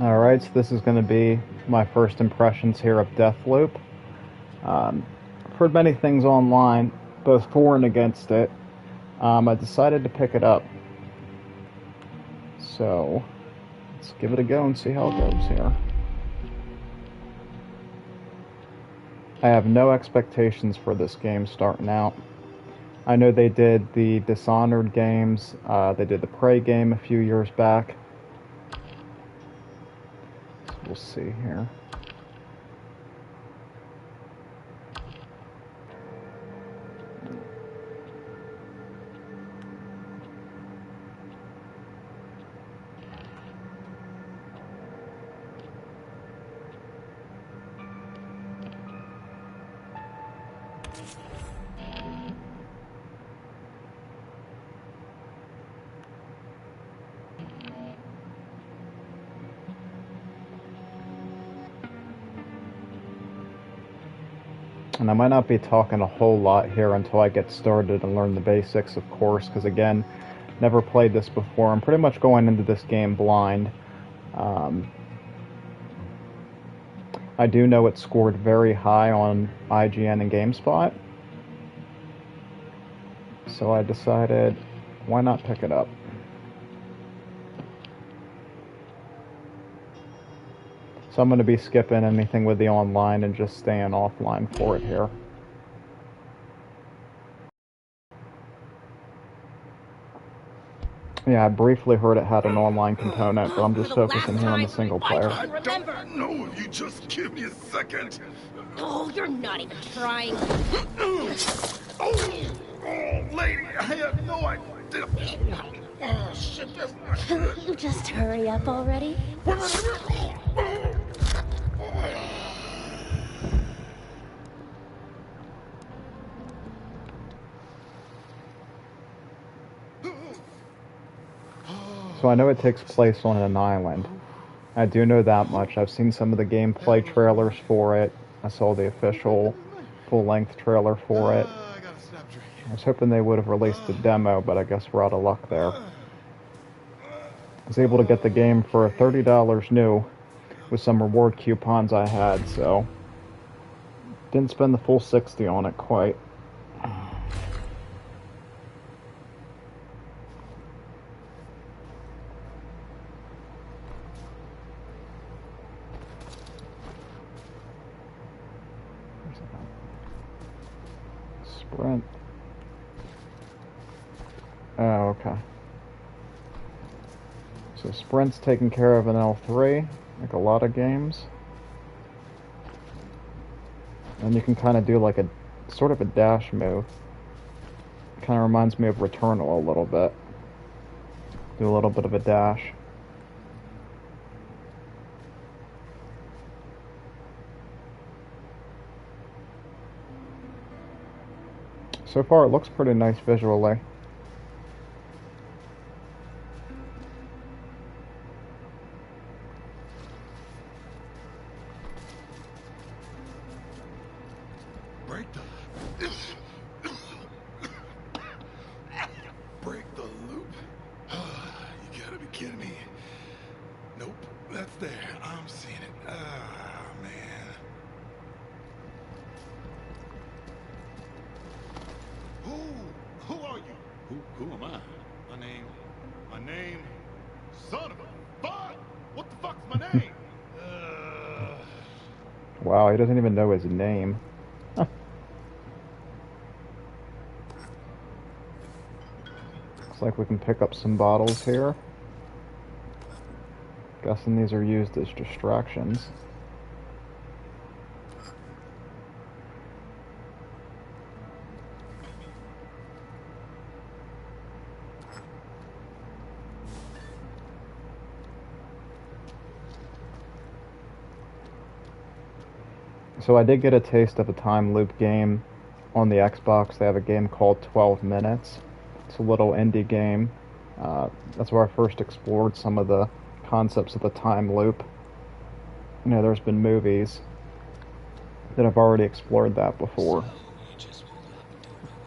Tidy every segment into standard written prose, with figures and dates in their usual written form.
Alright, so this is going to be my first impressions here of Deathloop. I've heard many things online, both for and against it. I decided to pick it up. So, let's give it a go and see how it goes here. I have no expectations for this game starting out. I know they did the Dishonored games, they did the Prey game a few years back. So we'll see here. And I might not be talking a whole lot here until I get started and learn the basics, of course, because again, never played this before. I'm pretty much going into this game blind. I do know it scored very high on IGN and GameSpot, so I decided, why not pick it up? So I'm going to be skipping anything with the online and just staying offline for it here. Yeah, I briefly heard it had an online component, but I'm just focusing here on the single player. I don't know if you just give me a second. Oh, you're not even trying. Oh, lady, I have no idea. Oh, shit, that's not good. You just hurry up already. So I know it takes place on an island. I do know that much. I've seen some of the gameplay trailers for it. I saw the official full-length trailer for it. I was hoping they would have released a demo, but I guess we're out of luck there. I was able to get the game for $30 new with some reward coupons I had, so didn't spend the full 60 on it quite. Sprint. Oh, okay. So sprint's taken care of in L3, like a lot of games. And you can kind of do like a sort of a dash move. Kind of reminds me of Returnal a little bit. Do a little bit of a dash. So far it looks pretty nice visually. Break the loop? You gotta be kidding me. Nope, that's there. I'm seeing it. Ah, man. Who are you? Who am I? My name, son of a fuck! What the fuck's my name? Wow, he doesn't even know his name. Looks like we can pick up some bottles here. Guessing these are used as distractions. So I did get a taste of a time loop game on the Xbox. They have a game called 12 Minutes. It's a little indie game. That's where I first explored some of the concepts of the time loop. You know, there's been movies that have already explored that before.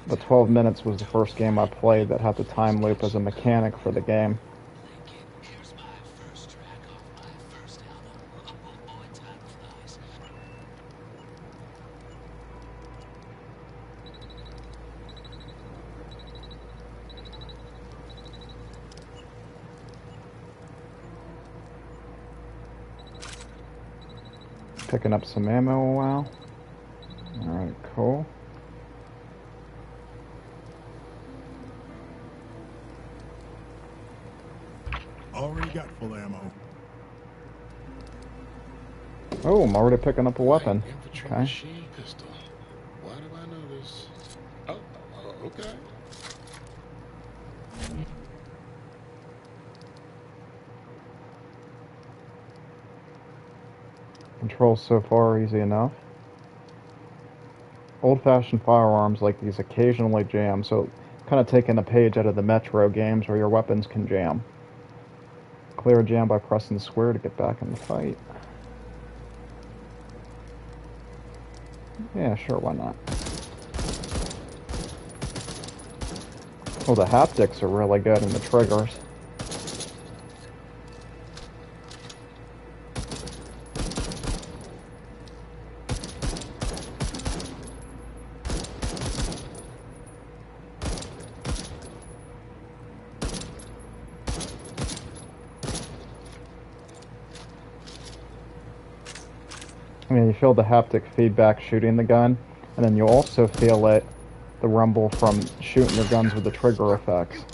But 12 Minutes was the first game I played that had the time loop as a mechanic for the game. Picking up some ammo a while. Alright, cool. Already got full ammo. Oh, I'm already picking up a weapon. Infantry Okay. machine pistol. Why do I know this? Oh, okay. Controls so far easy enough. Old-fashioned firearms like these occasionally jam, so kind of taking a page out of the Metro games where your weapons can jam. Clear a jam by pressing square to get back in the fight. Yeah, sure, why not? Oh, the haptics are really good in the triggers. I mean, you feel the haptic feedback shooting the gun, and then you also feel it, the rumble from shooting your guns with the trigger effects.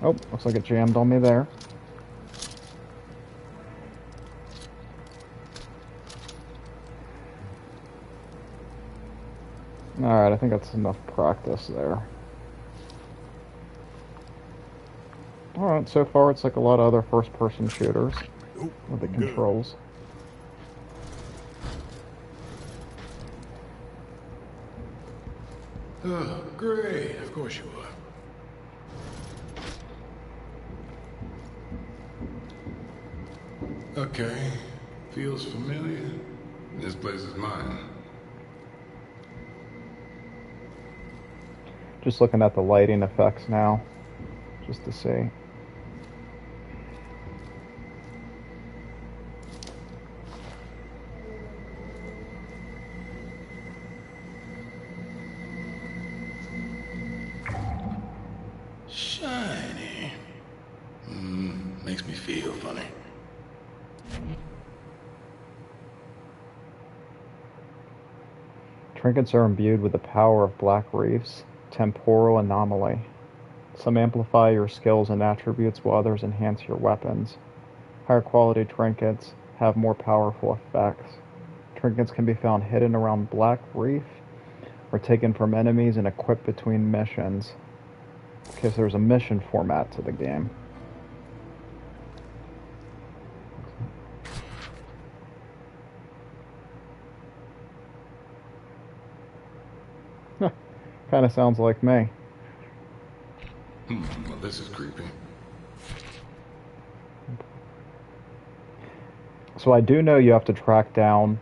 Oh, looks like it jammed on me there. Alright, I think that's enough practice there. Alright, so far it's like a lot of other first-person shooters with the controls. Oh, great. Of course you are. Okay. Feels familiar. This place is mine. Just looking at the lighting effects now, just to see. Shiny. Makes me feel funny. Trinkets are imbued with the power of Black Reef's temporal anomaly. Some amplify your skills and attributes while others enhance your weapons. Higher quality trinkets have more powerful effects. Trinkets can be found hidden around Black Reef or taken from enemies and equipped between missions. Okay, so there's a mission format to the game. Kind of sounds like me. Well, this is creepy. So I do know you have to track down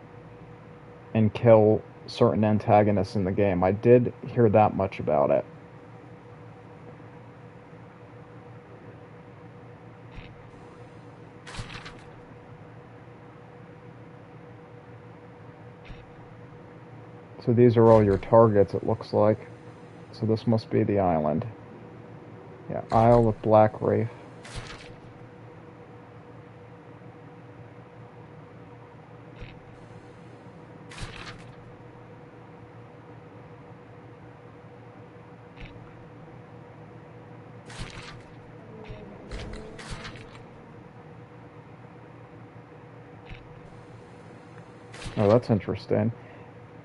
and kill certain antagonists in the game. I did hear that much about it. So these are all your targets, it looks like. So this must be the island. Yeah, Isle of Black Reef. Oh, that's interesting.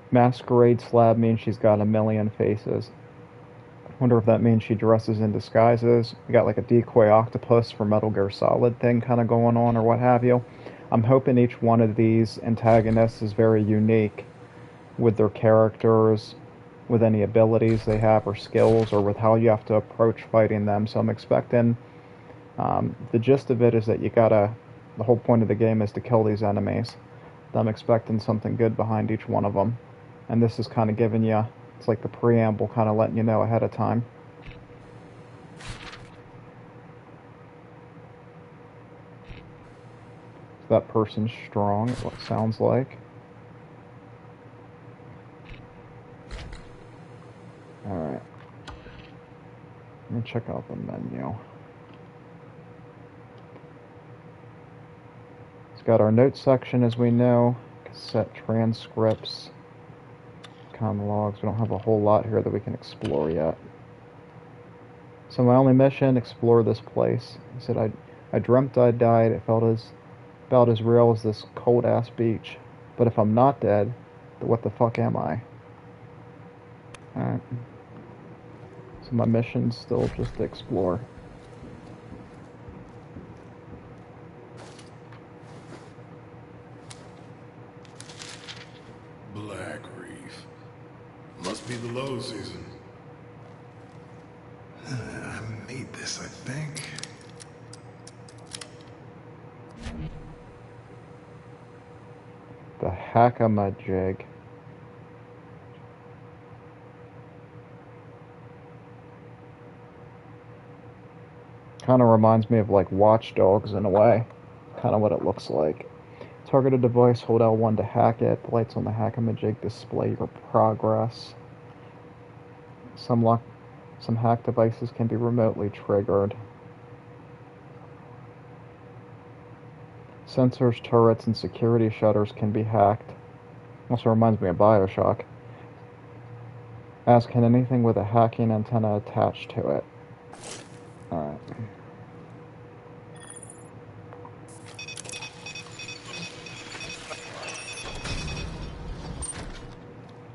Masquerade slab means she's got a million faces. Wonder if that means she dresses in disguises. We got like a decoy octopus for Metal Gear Solid thing kind of going on or what have you. I'm hoping each one of these antagonists is very unique with their characters, with any abilities they have or skills, or with how you have to approach fighting them. So I'm expecting, the gist of it is that the whole point of the game is to kill these enemies. I'm expecting something good behind each one of them. And this is kind of giving you, it's like the preamble, kind of letting you know ahead of time. That person's strong, it sounds like. Alright. Let me check out the menu. It's got our notes section, as we know. Cassette transcripts. Con logs. We don't have a whole lot here that we can explore yet. So my only mission, explore this place. He said, I dreamt I died. It felt about as real as this cold-ass beach. But if I'm not dead, then what the fuck am I? Alright. So my mission's still just to explore. Black Reef. Must be the low season. I made this, I think. The Hackamajig. Kind of reminds me of like Watch Dogs in a way. Kind of what it looks like. Target a device, hold L1 to hack it. The lights on the Hackamajig display your progress. Some hack devices can be remotely triggered. Sensors, turrets, and security shutters can be hacked. Also reminds me of BioShock. As can anything with a hacking antenna attached to it. Alright.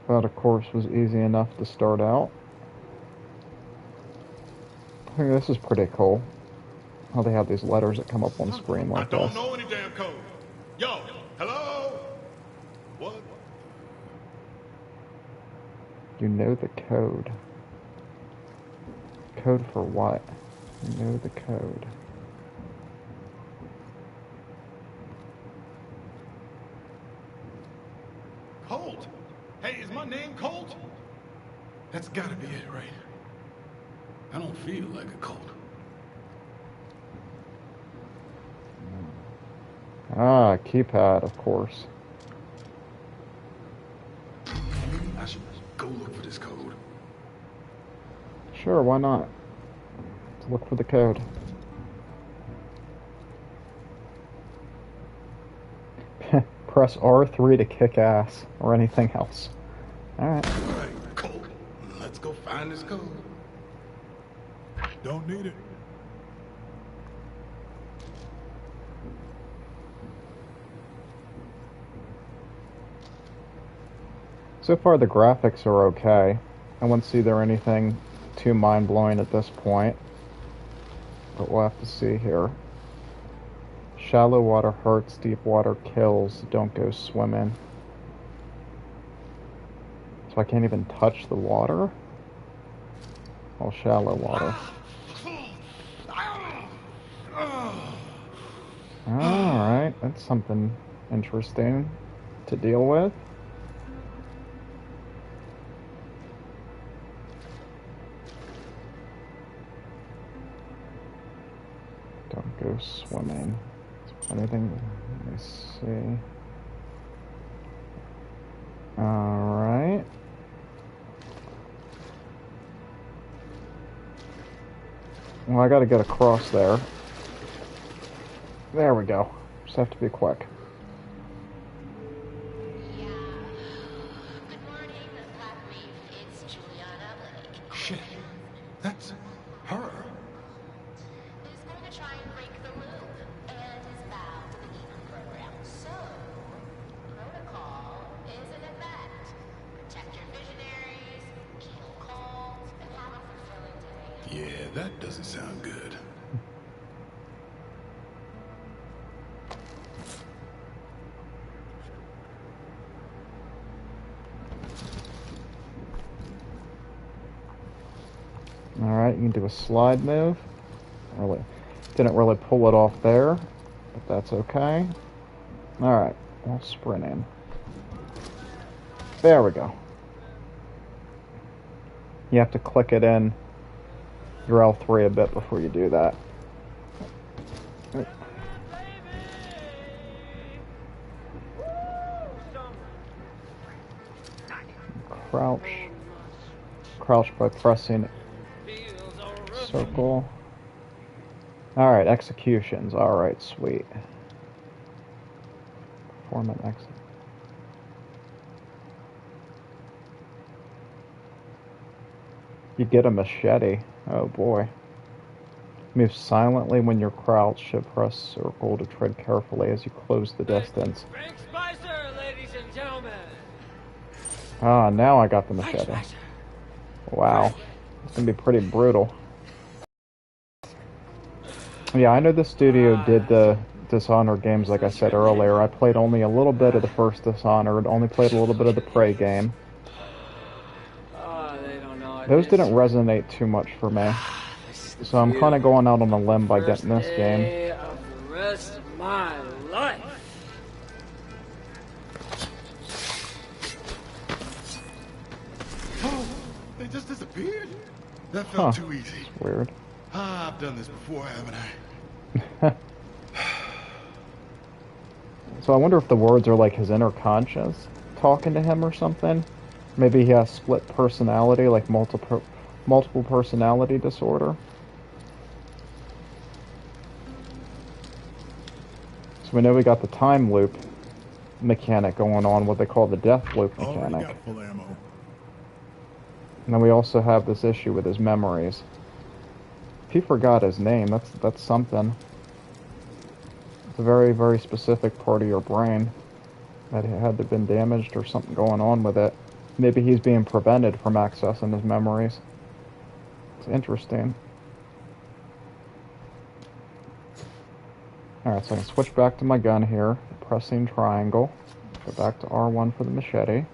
That, of course, was easy enough to start out. I think this is pretty cool. How they have these letters that come up on screen like this. I don't know any damn code. Yo, hello? What? You know the code. Code for what? You know the code. Colt? Hey, is my name Colt? That's gotta be it, right? I don't feel like a Colt. Ah, keypad, of course. I should go look for this code. Sure, why not? Let's look for the code. Press R3 to kick ass, or anything else. Alright. Alright, Colt. Let's go find this code. Don't need it. So far the graphics are okay. I wouldn't see there anything too mind-blowing at this point. But we'll have to see here. Shallow water hurts, deep water kills, don't go swimming. So I can't even touch the water? Well, shallow water. Alright, that's something interesting to deal with. Don't go swimming. Anything? Let me see. Alright. Well, I gotta get across there. There we go. Just have to be quick. Yeah. Good morning, Black Reef. It's Juliana Blake. Shit. That's her. Who's going to try and break the loop and is bound to the Eden program. So, protocol is in effect. Protect your visionaries, kill cults, and have a fulfilling day. Yeah, that doesn't sound good. Alright, you can do a slide move. Didn't really pull it off there, but that's okay. Alright, we'll sprint in. There we go. You have to click it in your L3 a bit before you do that. Crouch. Crouch by pressing circle. Alright, executions. Alright, sweet. Perform an exit. You get a machete. Oh boy. Move silently when you're crouched. Should press circle to tread carefully as you close the distance. Frank Spicer, ladies and gentlemen. Ah, now I got the Frank machete. Spicer. Wow. It's gonna be pretty brutal. Yeah, I know the studio did the Dishonored games, like I said earlier. I played only a little bit of the first Dishonored, only played a little bit of the Prey game. Oh, they don't know Those this. didn't resonate too much for me. This is the So I'm kind of feeling. going out on a limb by First getting this game. day of the rest of my life. Oh, they just disappeared? That Huh. felt too easy. It's weird. Ah, I've done this before, haven't I? So I wonder if the words are like his inner conscious talking to him or something. Maybe he has split personality, like multiple personality disorder. So we know we got the time loop mechanic going on, what they call the Deathloop Already mechanic. got full ammo. And then we also have this issue with his memories. If he forgot his name, that's something. It's a very, very specific part of your brain that had to have been damaged or something going on with it. Maybe he's being prevented from accessing his memories. It's interesting. Alright, so I can switch back to my gun here, pressing triangle. Go back to R1 for the machete.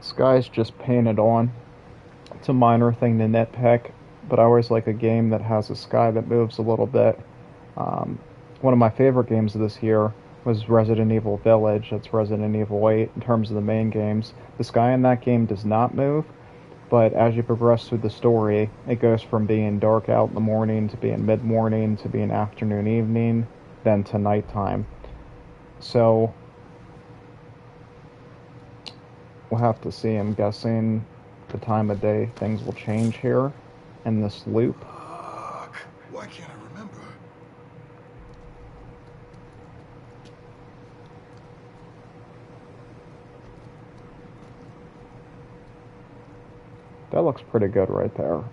Sky's just painted on. It's a minor thing to nitpick, but I always like a game that has a sky that moves a little bit. One of my favorite games of this year was Resident Evil Village. That's Resident Evil 8 in terms of the main games. The sky in that game does not move, but as you progress through the story, it goes from being dark out in the morning to being mid-morning to being afternoon, evening, then to nighttime. So we'll have to see. I'm guessing the time of day things will change here in this loop. Fuck. Why can't I remember? That looks pretty good right there.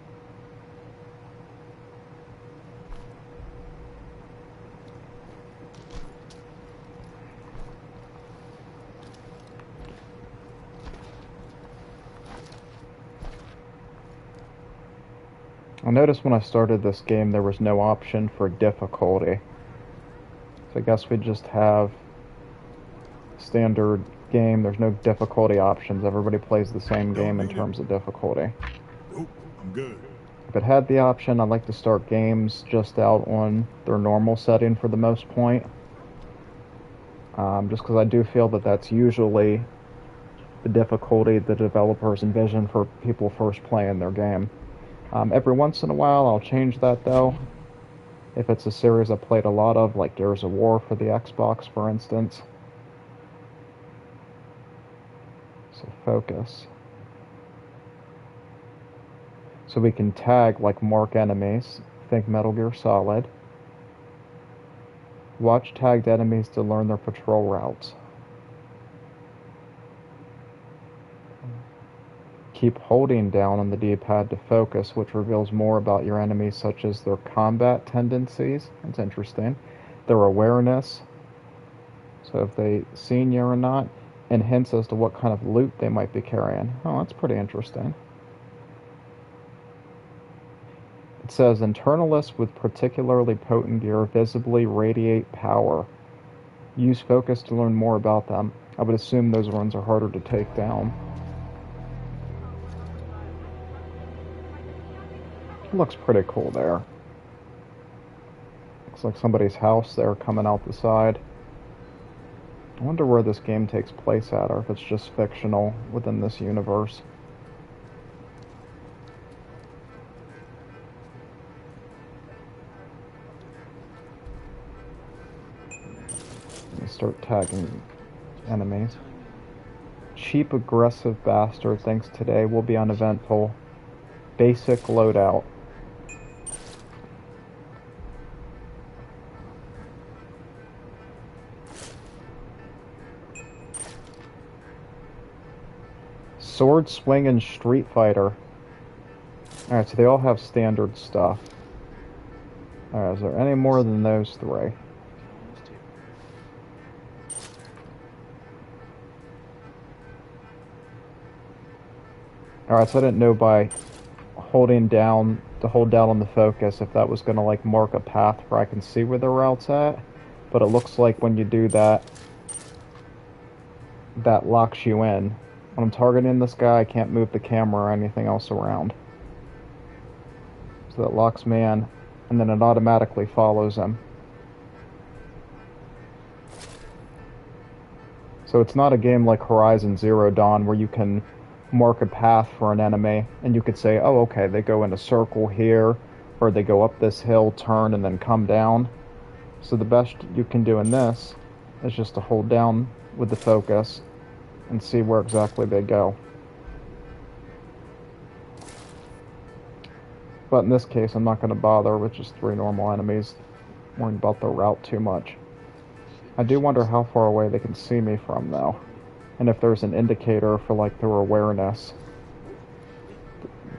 I noticed when I started this game there was no option for difficulty. So I guess we just have standard game. There's no difficulty options. Everybody plays the same game in terms of difficulty. Nope, I'm good. If it had the option, I'd like to start games just out on their normal setting for the most point. Just because I do feel that that's usually the difficulty the developers envision for people first playing their game. Every once in a while, I'll change that though. If it's a series I played a lot of, like Gears of War for the Xbox, for instance. So focus. So we can tag, like mark enemies. Think Metal Gear Solid. Watch tagged enemies to learn their patrol routes. Keep holding down on the D-pad to focus, which reveals more about your enemies, such as their combat tendencies. That's interesting. Their awareness, so if they seen you or not, and hints as to what kind of loot they might be carrying. Oh, that's pretty interesting. It says, internalists with particularly potent gear visibly radiate power. Use focus to learn more about them. I would assume those ones are harder to take down. It looks pretty cool there. Looks like somebody's house there coming out the side. I wonder where this game takes place at, or if it's just fictional within this universe. Let me start tagging enemies. Cheap, aggressive bastard thinks today will be uneventful. Basic loadout. sword swinging Street Fighter. Alright, so they all have standard stuff. Alright, is there any more than those three? Alright, so I didn't know by holding down, to hold down on the focus, if that was going to like mark a path where I can see where the route's at. But it looks like when you do that, that locks you in. When I'm targeting this guy, I can't move the camera or anything else around. So that locks me in, and then it automatically follows him. So it's not a game like Horizon Zero Dawn where you can mark a path for an enemy, and you could say, oh, okay, they go in a circle here, or they go up this hill, turn, and then come down. So the best you can do in this is just to hold down with the focus and see where exactly they go. But in this case, I'm not going to bother with just 3 normal enemies, worrying about the route too much. I do wonder how far away they can see me from, though. And if there's an indicator for, like, their awareness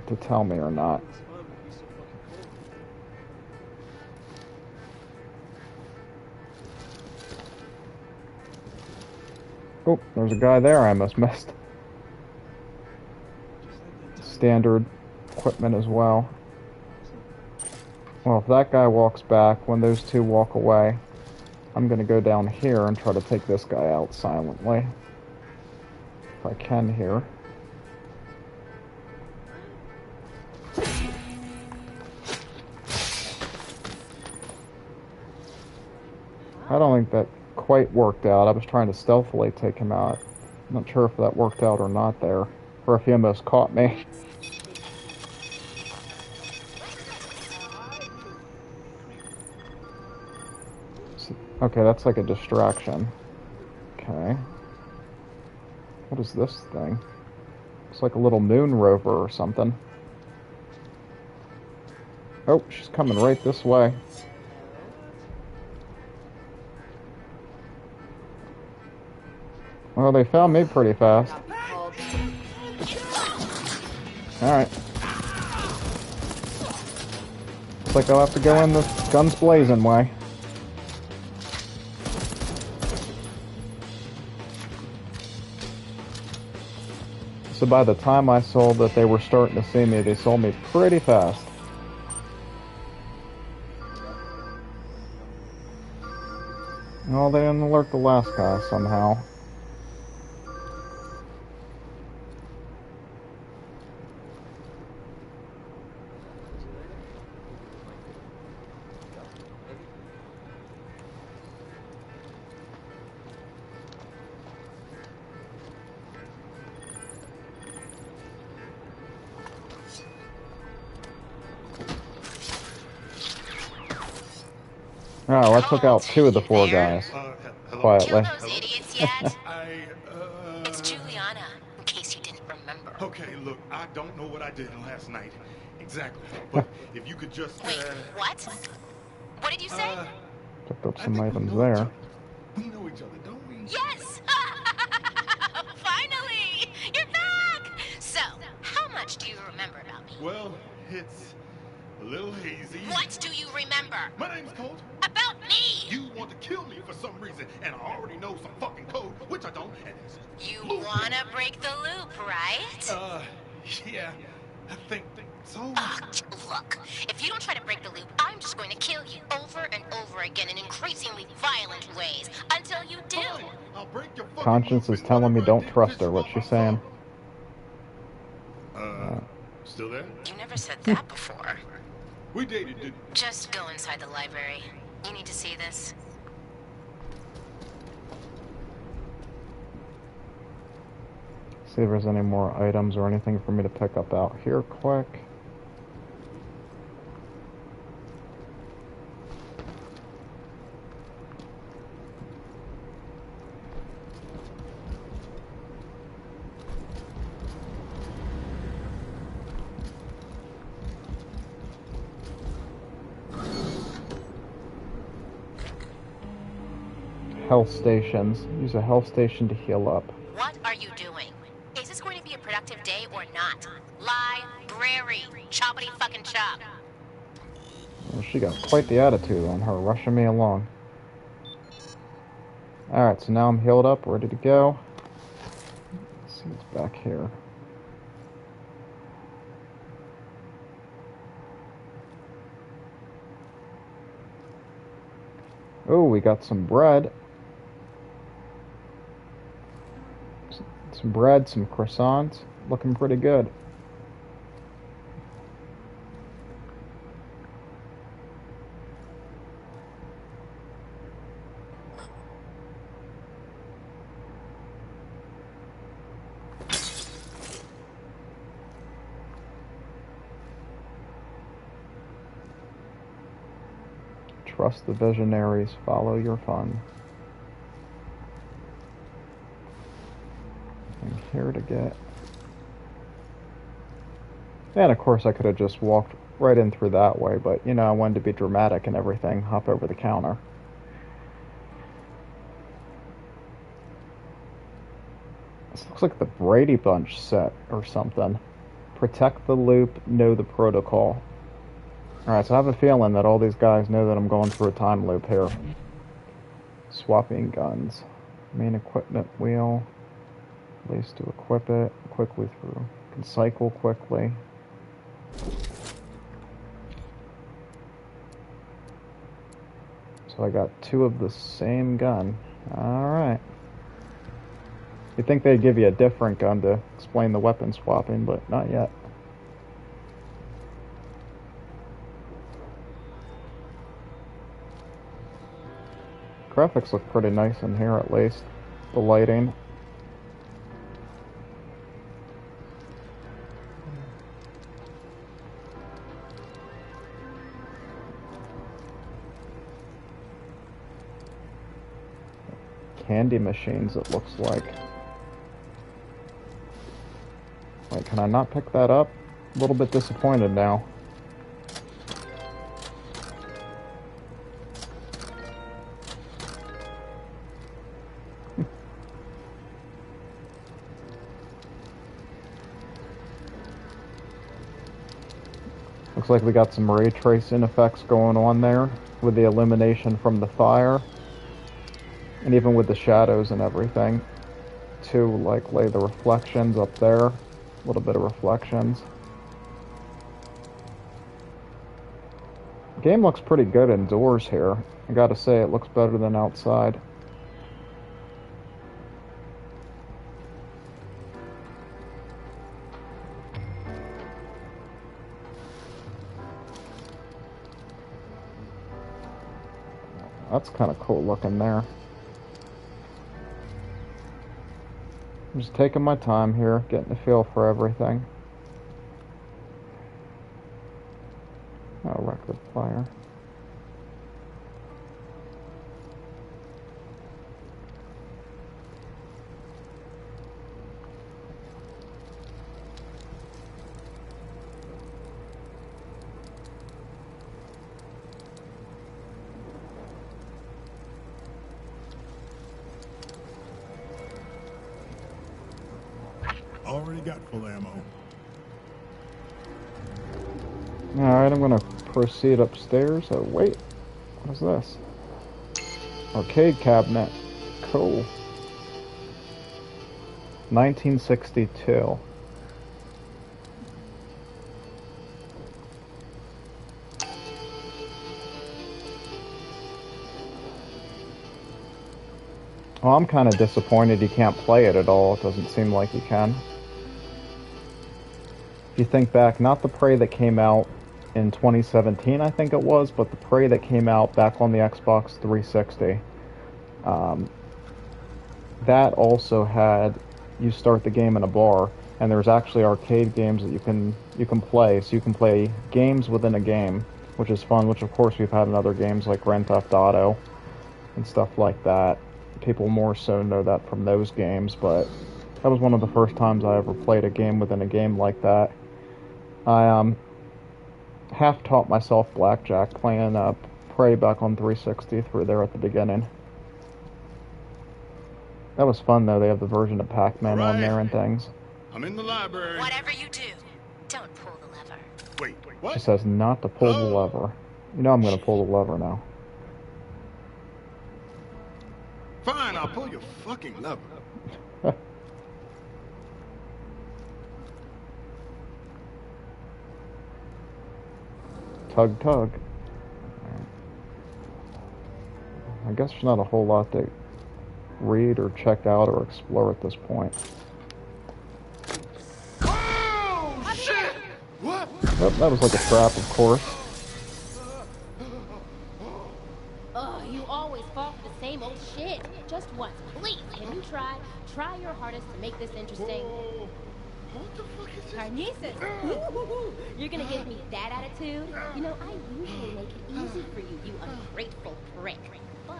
to tell me or not. Oh, there's a guy there I almost missed. Standard equipment as well. Well, if that guy walks back, when those two walk away, I'm gonna go down here and try to take this guy out silently. If I can here. I don't think that quite worked out. I was trying to stealthily take him out. I'm not sure if that worked out or not there, or if he almost caught me. Okay, that's like a distraction. Okay. What is this thing? It's like a little moon rover or something. Oh, she's coming right this way. Well, they found me pretty fast. Alright. Looks like I'll have to go in the guns blazing way. So by the time I saw that they were starting to see me, they saw me pretty fast. Well, they didn't alert the last guy somehow. Oh, I took out 2 of the 4 guys. Hello? Quietly. Kill those idiots yet? I, It's Juliana, in case you didn't remember. Okay, look, I don't know what I did last night. Exactly. But if you could just, Wait, what? What did you say? Picked up I some think we items know each there. other. We know each other, don't we? Yes! Finally! You're back! So, how much do you remember about me? Well, it's a little hazy. What do you remember? My name's Colt. About me! You want to kill me for some reason, and I already know some fucking code, which I don't, and it's You loop. wanna break the loop, right? Yeah, I think so. Ugh, look, if you don't try to break the loop, I'm just going to kill you over and over again in increasingly violent ways until you do. Fine, I'll break your fucking Conscience loop is and telling me whatever I don't did trust piss her. you What's off, she I'm saying? sorry. Still there? You never said that before. We dated, didn't we? Just go inside the library. You need to see this. See if there's any more items or anything for me to pick up out here quick. Health stations. Use a health station to heal up. What are you doing? Is this going to be a productive day or not. Library. Choppity fucking chop. Well, she got quite the attitude on her, rushing me along. Alright, so now I'm healed up, ready to go. Let's see what's back here. Oh, we got some bread. Some bread, some croissants. Looking pretty good. Trust the visionaries, follow your fun. I'm here to get... And of course I could have just walked right in through that way, but you know, I wanted to be dramatic and everything, hop over the counter. This looks like the Brady Bunch set or something. Protect the loop, know the protocol. Alright, so I have a feeling that all these guys know that I'm going through a time loop here. Swapping guns. Main equipment wheel. Place to equip it quickly through. Can cycle quickly. So I got two of the same gun. Alright. You'd think they'd give you a different gun to explain the weapon swapping, but not yet. Graphics look pretty nice in here, at least. The lighting. Candy machines, it looks like. Wait, can I not pick that up? A little bit disappointed now. Looks like we got some ray tracing effects going on there with the illumination from the fire. And even with the shadows and everything. To like lay the reflections up there. A little bit of reflections. The game looks pretty good indoors here. I gotta say, it looks better than outside. That's kind of cool looking there. I'm just taking my time here, getting a feel for everything. Oh, record player. Already got full ammo. Alright, I'm gonna proceed upstairs. Oh, wait. What is this? Arcade cabinet. Cool. 1962. Well, I'm kind of disappointed you can't play it at all. It doesn't seem like you can. If you think back, not the Prey that came out in 2017, I think it was, but the Prey that came out back on the Xbox 360. That also had, you start the game in a bar, and there's actually arcade games that you can play. So you can play games within a game, which is fun, which of course we've had in other games like Grand Theft Auto and stuff like that. People more so know that from those games, but that was one of the first times I ever played a game within a game like that. I half taught myself blackjack playing Prey back on 360 through there at the beginning. That was fun though. They have the version of Pac-Man on there and things. I'm in the library. Whatever you do, don't pull the lever. Wait, what? It says not to pull the lever. You know I'm gonna pull the lever now. Fine, I'll pull your fucking lever. Tug, tug. I guess there's not a whole lot to read or check out or explore at this point. Oh, shit! What? Oh, that was like a trap, of course. Ugh, you always fall for the same old shit. Just once, please. Can you try? Try your hardest to make this interesting. Whoa. What the fuck is this? Carnices! Ooh, you're gonna give me that attitude? You know, I usually make it easy for you, you ungrateful prick. But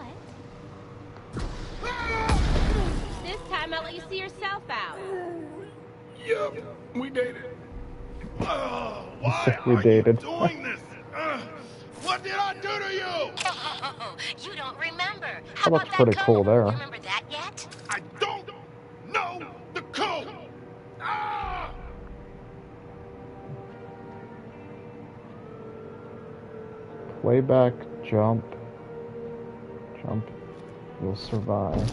this time I'll let you see yourself out. Yup, we dated. Why We are dated. you doing this? What did I do to you? Oh, you don't remember. That How looks about that pretty code? cool there. You remember that yet? I don't know the code. Ah! Playback, jump. Jump. You'll survive.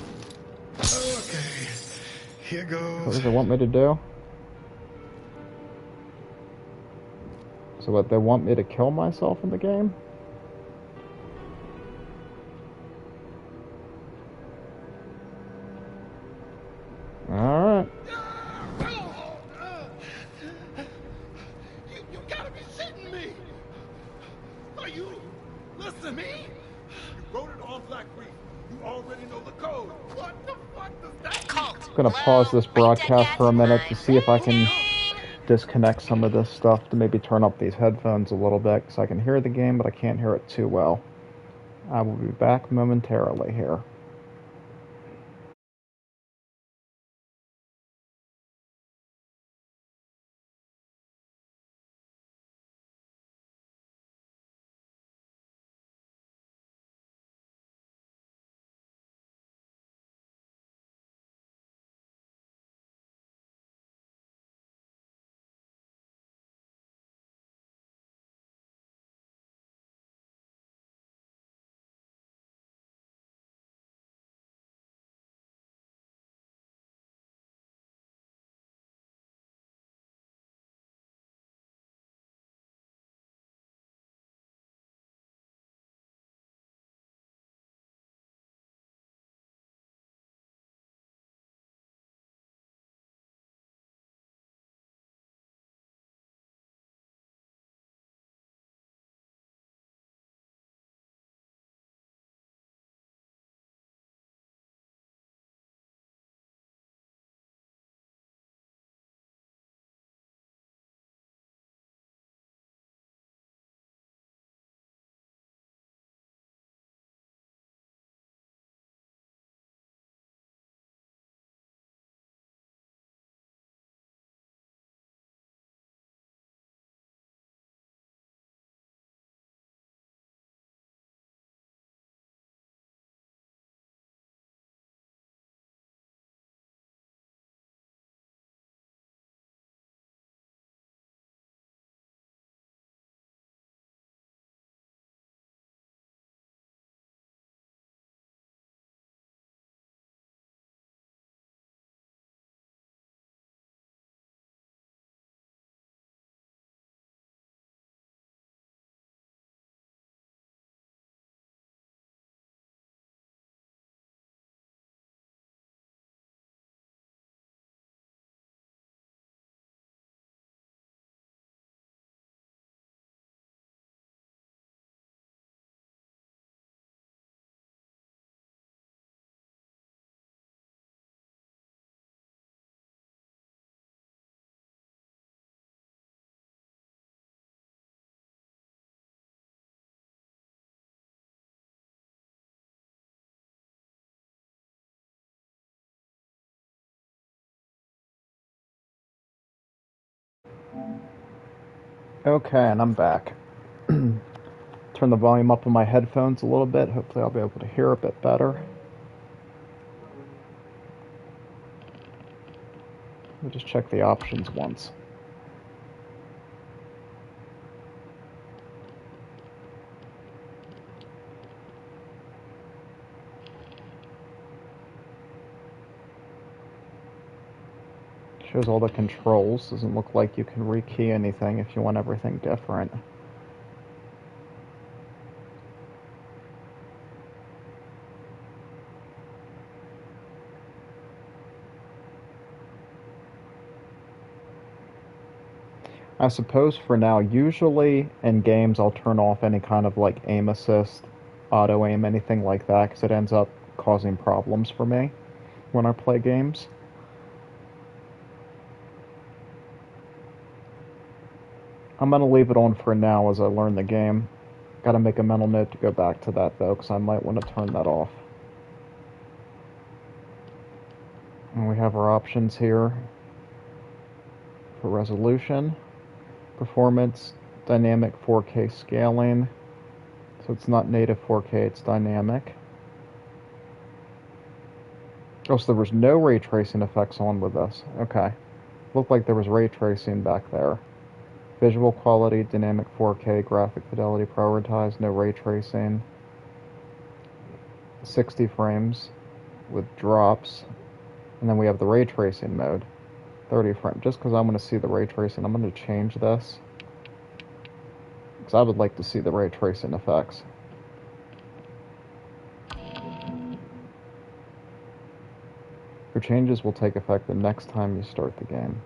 Okay, here What goes. does it want me to do? So what, they want me to kill myself in the game? Alright. You gotta be shitting me. Are you? Listen, me? You wrote it on Black Reef. You already know the code. What the fuck does that Cult. I'm gonna pause this broadcast for a minute to see if I can disconnect some of this stuff to maybe turn up these headphones a little bit because I can hear the game but I can't hear it too well. I will be back momentarily here. Okay, and I'm back. Turn the volume up on my headphones a little bit. Hopefully I'll be able to hear a bit better. Let me just check the options once. Shows all the controls. Doesn't look like you can rekey anything if you want everything different. I suppose for now, usually in games I'll turn off any kind of like aim assist, auto aim, anything like that, because it ends up causing problems for me when I play games. I'm going to leave it on for now as I learn the game. Got to make a mental note to go back to that though, because I might want to turn that off. And we have our options here for resolution, performance, dynamic 4K scaling. So it's not native 4K, it's dynamic. Oh, so there was no ray tracing effects on with this. Okay. Looked like there was ray tracing back there. Visual quality, dynamic 4K, graphic fidelity prioritized, no ray tracing. 60 frames with drops. And then we have the ray tracing mode. 30 frames. Just because I want to see the ray tracing, I'm going to change this. Because I would like to see the ray tracing effects. Your changes will take effect the next time you start the game.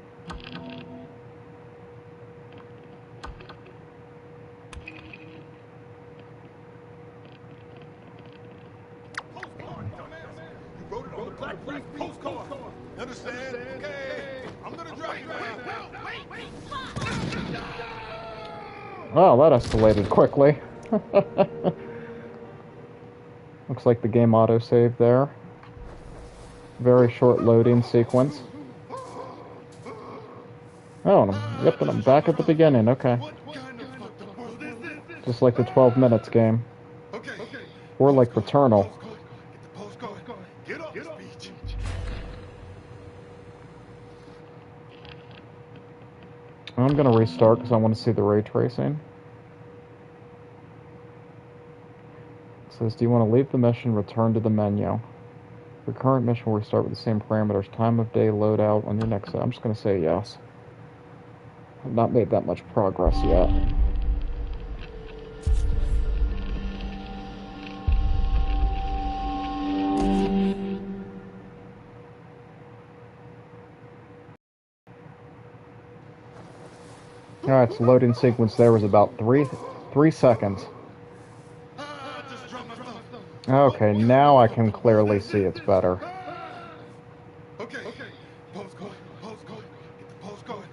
Postcard, dumbass. You wrote it on the black brief postcard. Understand? Okay. I'm gonna drive you out. Wait. Oh, that escalated quickly. Looks like the game autosaved there. Very short loading sequence. Oh, and I'm back at the beginning. Okay. Just like the 12 minutes game. Or like Returnal. Get the postcard. Get off this beach. I'm going to restart because I want to see the ray tracing. It says, do you want to leave the mission, return to the menu? Your current mission will restart with the same parameters, time of day, loadout on your next set. I'm just going to say yes. I've not made that much progress yet. Alright, so loading sequence there was about three seconds. Okay, now I can clearly see it's better. Okay. Postcard. Get the postcard.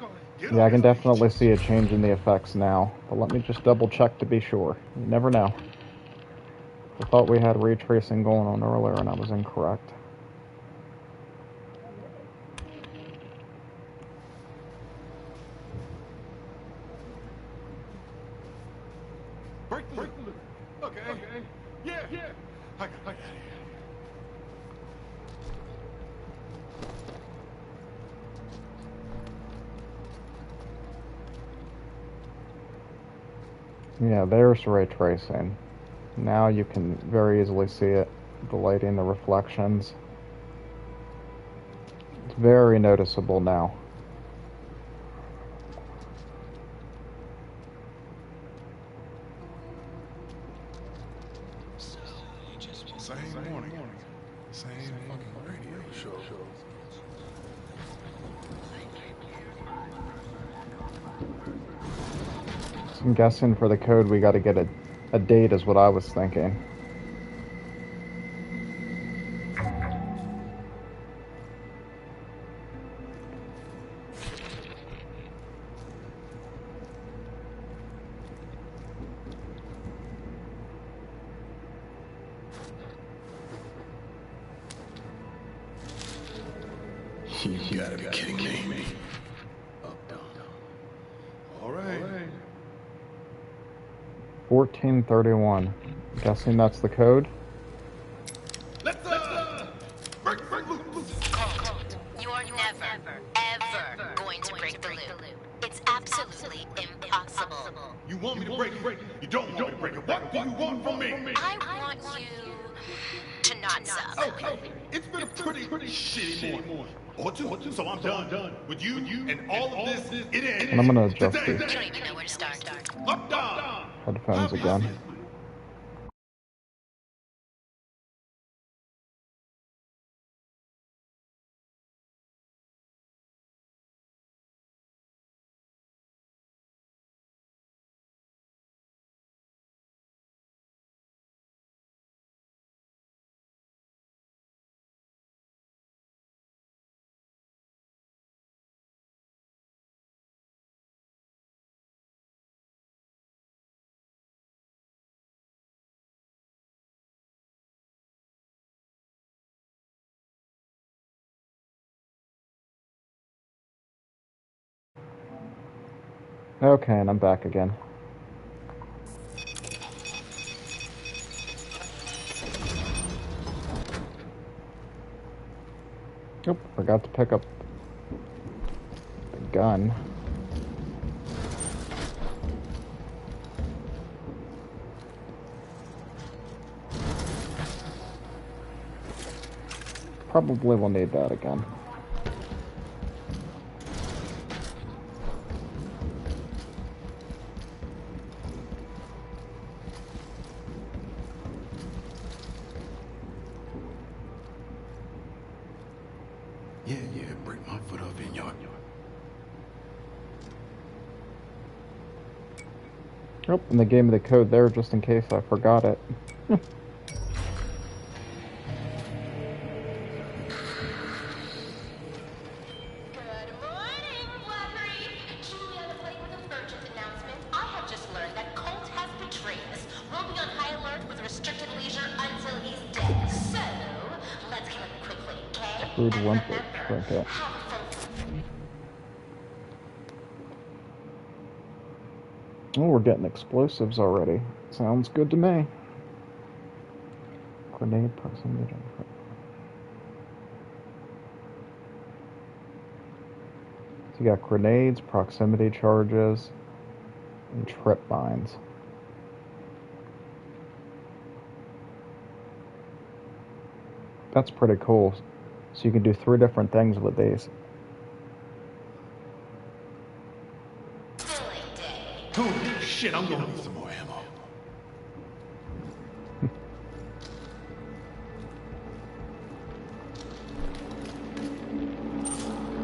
Yeah, I can definitely see a change in the effects now. But let me just double check to be sure. You never know. I thought we had ray tracing going on earlier and I was incorrect. Break the loop. Okay. Yeah. I got it. Yeah, there's ray tracing. Now you can very easily see it, the lighting, the reflections. It's very noticeable now. Same morning. Same fucking radio show. So I'm guessing for the code we got to get a date is what I was thinking. You gotta be kidding me. Up, down. All right. 1431. Guessing that's the code. Let's break loop. You are never, ever possible. You want me to break it? You don't want me to break it. What do you want from me? I want you to not suck. Okay, it's been a pretty shitty morning. Or two, so I'm done. With you and all of this, it ends. And I'm gonna adjust today. these You don't even know where to start. I'm done. headphones again. Okay, and I'm back again. Oop, forgot to pick up the gun. Probably will need that again. Yeah, break my foot off in your. Oh, and they gave me the code there just in case I forgot it. Good morning, Flattery. Julia the Plate with an urgent announcement. I have just learned that Colt has betrayed us. We'll be on high alert with restricted leisure until he's dead. So, let's kill him quickly, okay? Crude And limpet remember, trinket. have fun. Oh, we're getting explosives already. Sounds good to me. Grenade proximity. So you got grenades, proximity charges, and trip mines. That's pretty cool. So you can do 3 different things with these. Silly day. Oh shit! I'm gonna need some more ammo.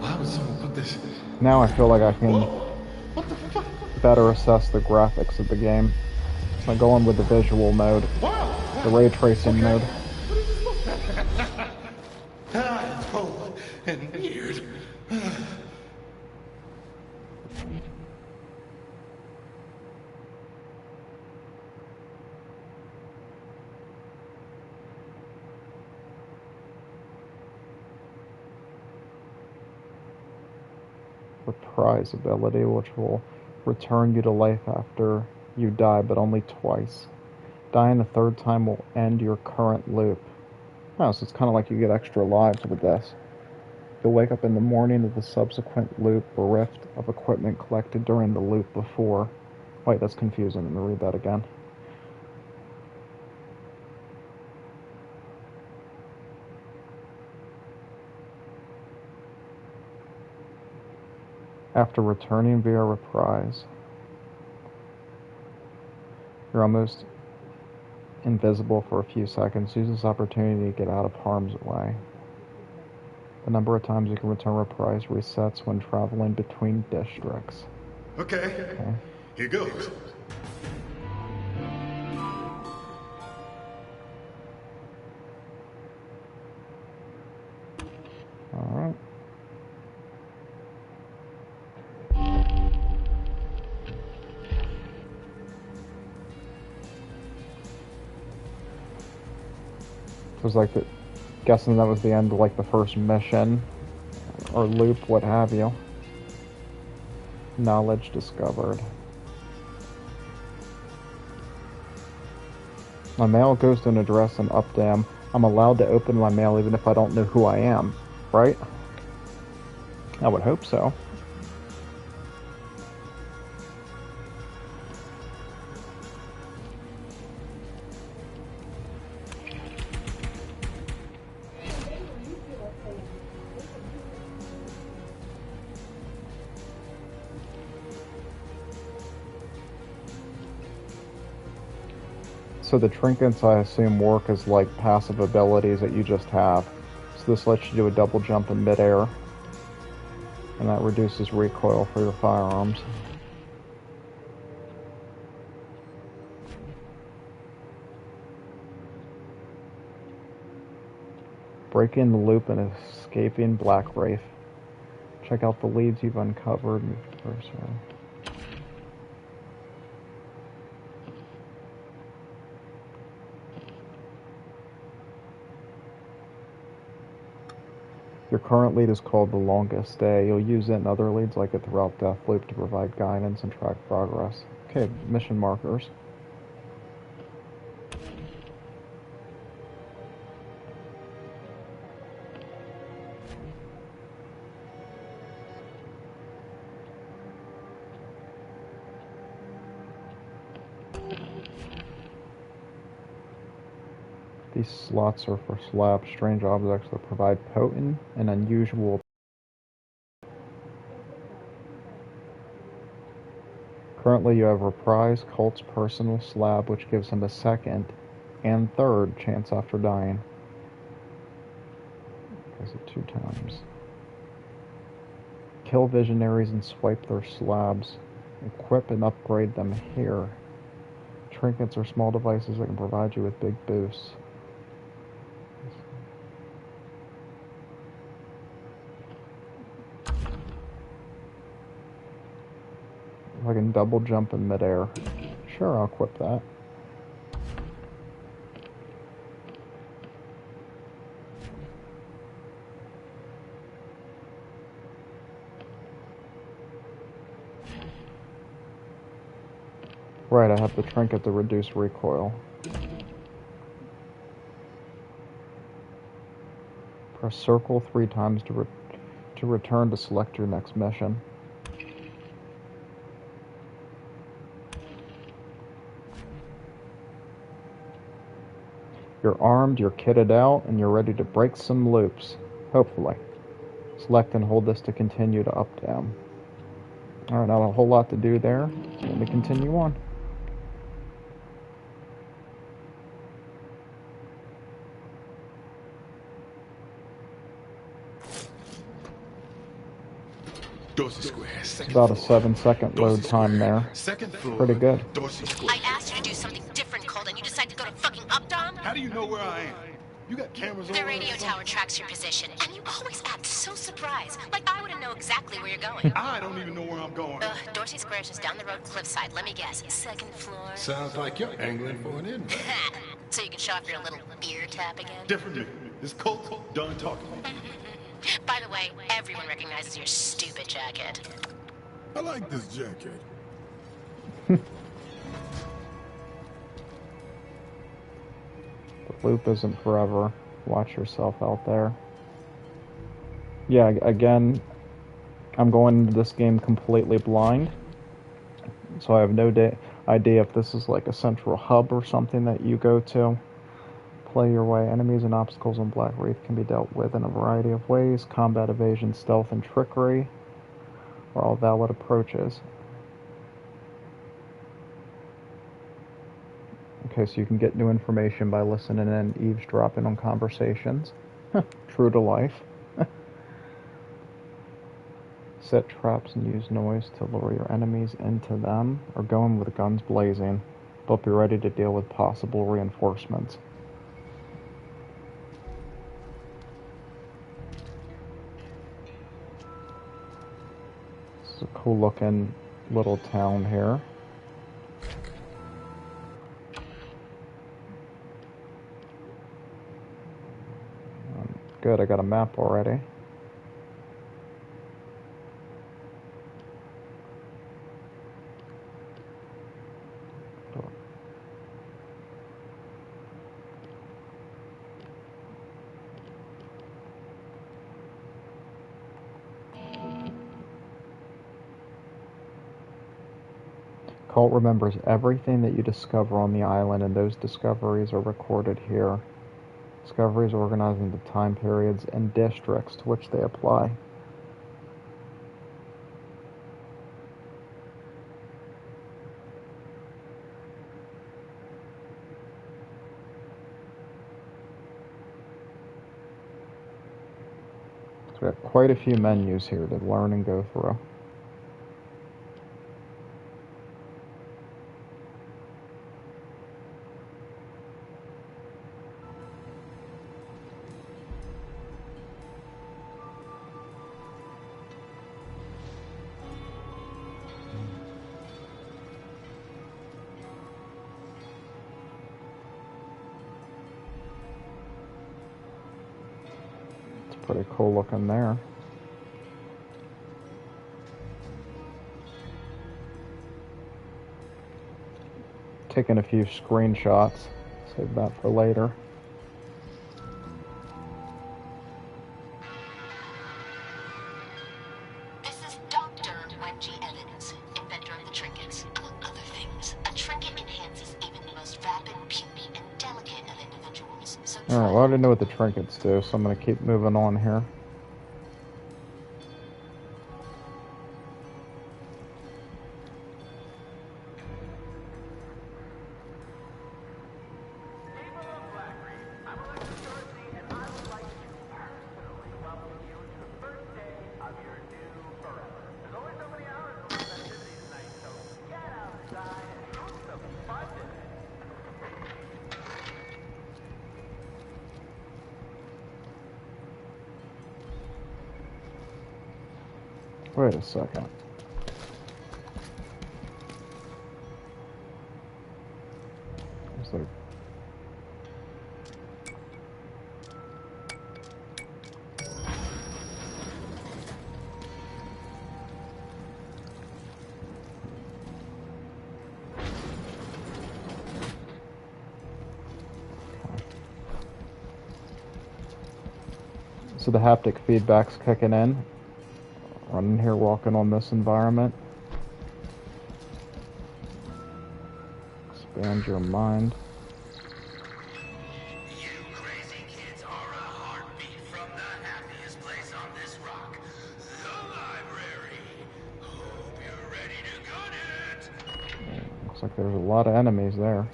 Why would someone put this? Now I feel like I can What the fuck? better assess the graphics of the game. By going with the visual mode, Wow. the ray tracing mode. Oh, and weird. Reprise ability, which will return you to life after you die, but only twice. Dying a 3rd time will end your current loop. Oh, so it's kind of like you get extra lives with this. You'll wake up in the morning of the subsequent loop bereft of equipment collected during the loop before. Wait, that's confusing. Let me read that again. After returning via reprise, you're almost invisible for a few seconds. Use this opportunity to get out of harm's way. The number of times you can return reprise resets when traveling between districts. Okay. Here goes. Alright. It was like guessing that was the end of like the first mission or loop, what have you. Knowledge discovered. My mail goes to an address in Updam. I'm allowed to open my mail even if I don't know who I am, right? I would hope so. So the trinkets, I assume, work as like passive abilities that you just have. So this lets you do a double jump in midair, and that reduces recoil for your firearms. Breaking the loop and escaping Black Wraith. Check out the leads you've uncovered. Your current lead is called The Longest Day. You'll use it in other leads like it throughout Deathloop to provide guidance and track progress. Okay, mission markers. These slots are for slabs, strange objects that provide potent and unusual. Currently you have Reprise Cult's personal slab, which gives him a second and third chance after dying. Does it 2 times. Kill visionaries and swipe their slabs. Equip and upgrade them here. Trinkets are small devices that can provide you with big boosts. If I can double jump in midair. Sure, I'll equip that. Right, I have the trinket to reduce recoil. Press circle 3 times to return to select your next mission. You're armed, you're kitted out, and you're ready to break some loops. Hopefully. Select and hold this to continue to up down. Alright, not a whole lot to do there. Let me continue on. Dorsey Square. About a 7-second load time there. Second floor. Pretty good. Dorsey Square. I asked you to do something different, Colt, and you decide to go to fucking Uptown? How do you know where I am? You got cameras on The radio tower tracks your position, and you always act so surprised. Like I wouldn't know exactly where you're going. I don't even know where I'm going. Dorsey Square is just down the road, cliffside. Let me guess. Second floor? Sounds like you're angling for an invite. So you can show off your little beer tap again? Different me. This Colt done talking to me. By the way, everyone recognizes your stupid jacket. I like this jacket. The loop isn't forever. Watch yourself out there. Yeah, again, I'm going into this game completely blind. So I have no idea if this is like a central hub or something that you go to. Play your way. Enemies and obstacles on Black Wraith can be dealt with in a variety of ways. Combat, evasion, stealth, and trickery are all valid approaches. Okay, so you can get new information by listening and eavesdropping on conversations. True to life. Set traps and use noise to lure your enemies into them, or go in with guns blazing, but be ready to deal with possible reinforcements. This is a cool looking little town here. Good, I got a map already. Colt remembers everything that you discover on the island, and those discoveries are recorded here. Discoveries organized into time periods and districts to which they apply. So we have quite a few menus here to learn and go through. Pretty cool looking there. Taking a few screenshots. Save that for later. This is Dr. Wendy Evans, inventor of the trinkets, among other things. A trinket enhances even the most vapid, puny, and delicate of individuals. So Alright, well I already know what the trinkets do, so I'm going to keep moving on here. Wait a second. Is there... So the haptic feedback's kicking in. Running here, walking on this environment. Expand your mind. You crazy kids are a heartbeat from the happiest place on this rock, the library. Hope you're ready to gun it. Looks like there's a lot of enemies there.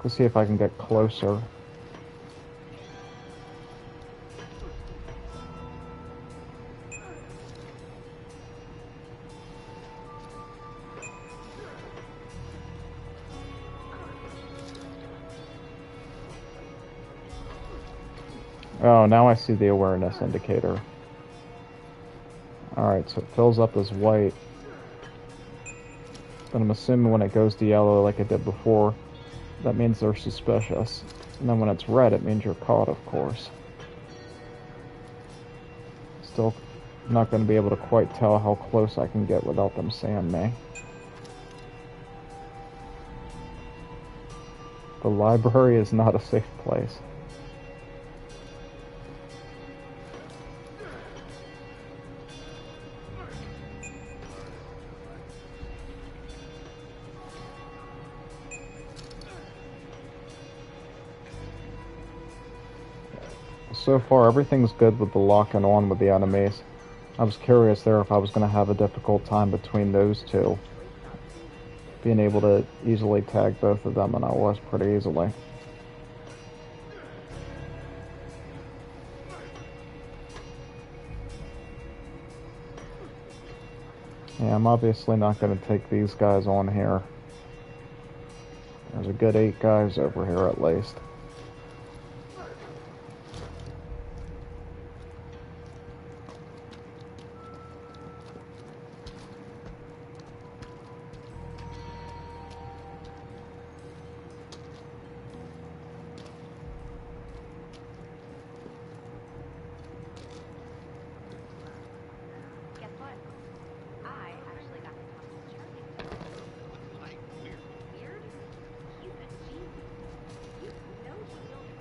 Let's see if I can get closer. Oh, now I see the awareness indicator. Alright, so it fills up as white. But I'm assuming when it goes to yellow like it did before, that means they're suspicious. And then when it's red, it means you're caught, of course. Still not going to be able to quite tell how close I can get without them seeing me. The library is not a safe place. So far, everything's good with the locking on with the enemies. I was curious there if I was going to have a difficult time between those two. Being able to easily tag both of them, and I was pretty easily. Yeah, I'm obviously not going to take these guys on here. There's a good 8 guys over here at least.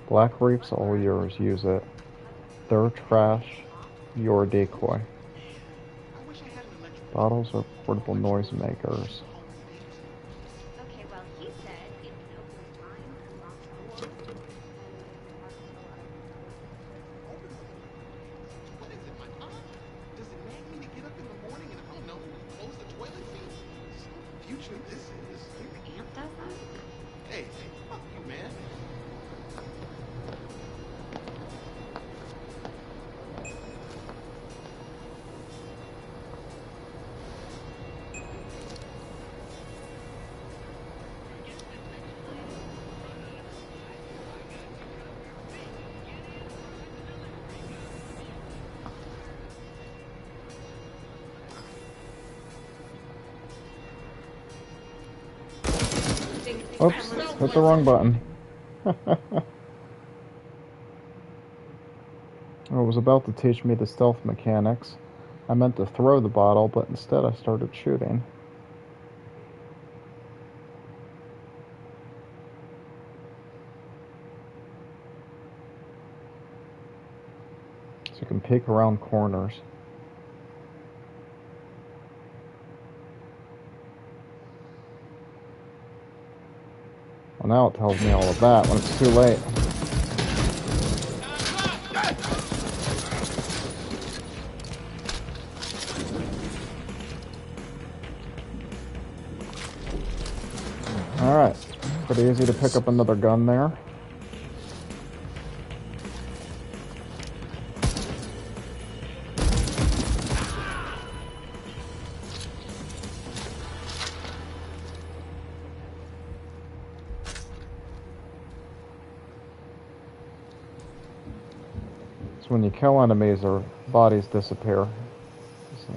Black Reef's all yours, use it. They're trash, your decoy. Bottles are portable noisemakers. Okay, well, he said it can open time and lock the door. What is it, my aunt? Does it nag me to get up in the morning and, I don't know, close the toilet seat? Some future this is. Your aunt does that? Hey, fuck you, man. Oops, hit the wrong button. It was about to teach me the stealth mechanics. I meant to throw the bottle, but instead I started shooting. So you can peek around corners. Well, now it tells me all of that when it's too late. Alright, pretty easy to pick up another gun there. So when you kill enemies, their bodies disappear. So,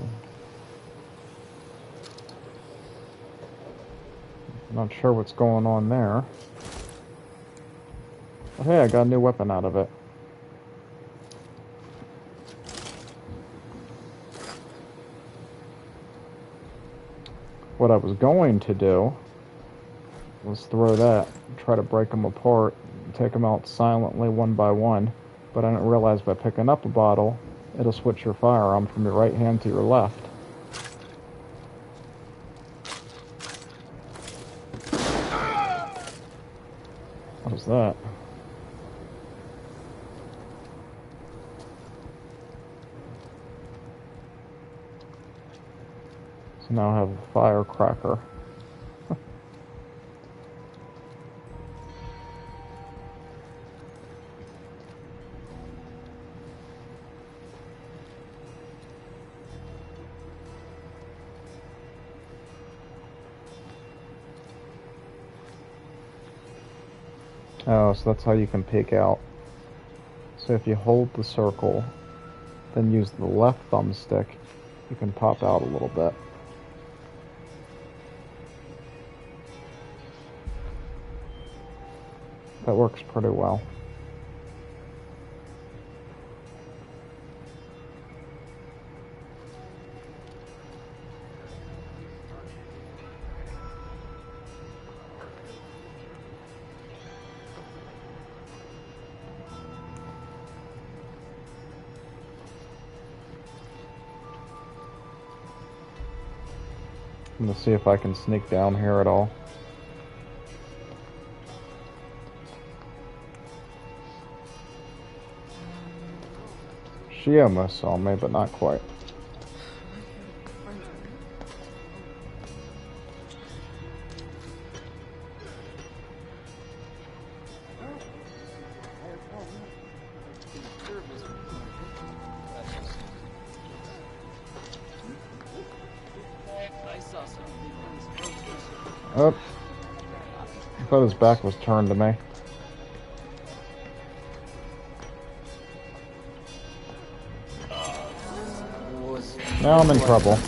not sure what's going on there. But hey, I got a new weapon out of it. What I was going to do was throw that, try to break them apart, take them out silently one by one. But I didn't realize by picking up a bottle, it'll switch your firearm from your right hand to your left. What is that? So now I have a firecracker. Oh, so that's how you can peek out. So if you hold the circle, then use the left thumbstick, you can pop out a little bit. That works pretty well. I'm gonna see if I can sneak down here at all. She almost saw me, but not quite. Oh, I thought his back was turned to me. Now I'm in trouble.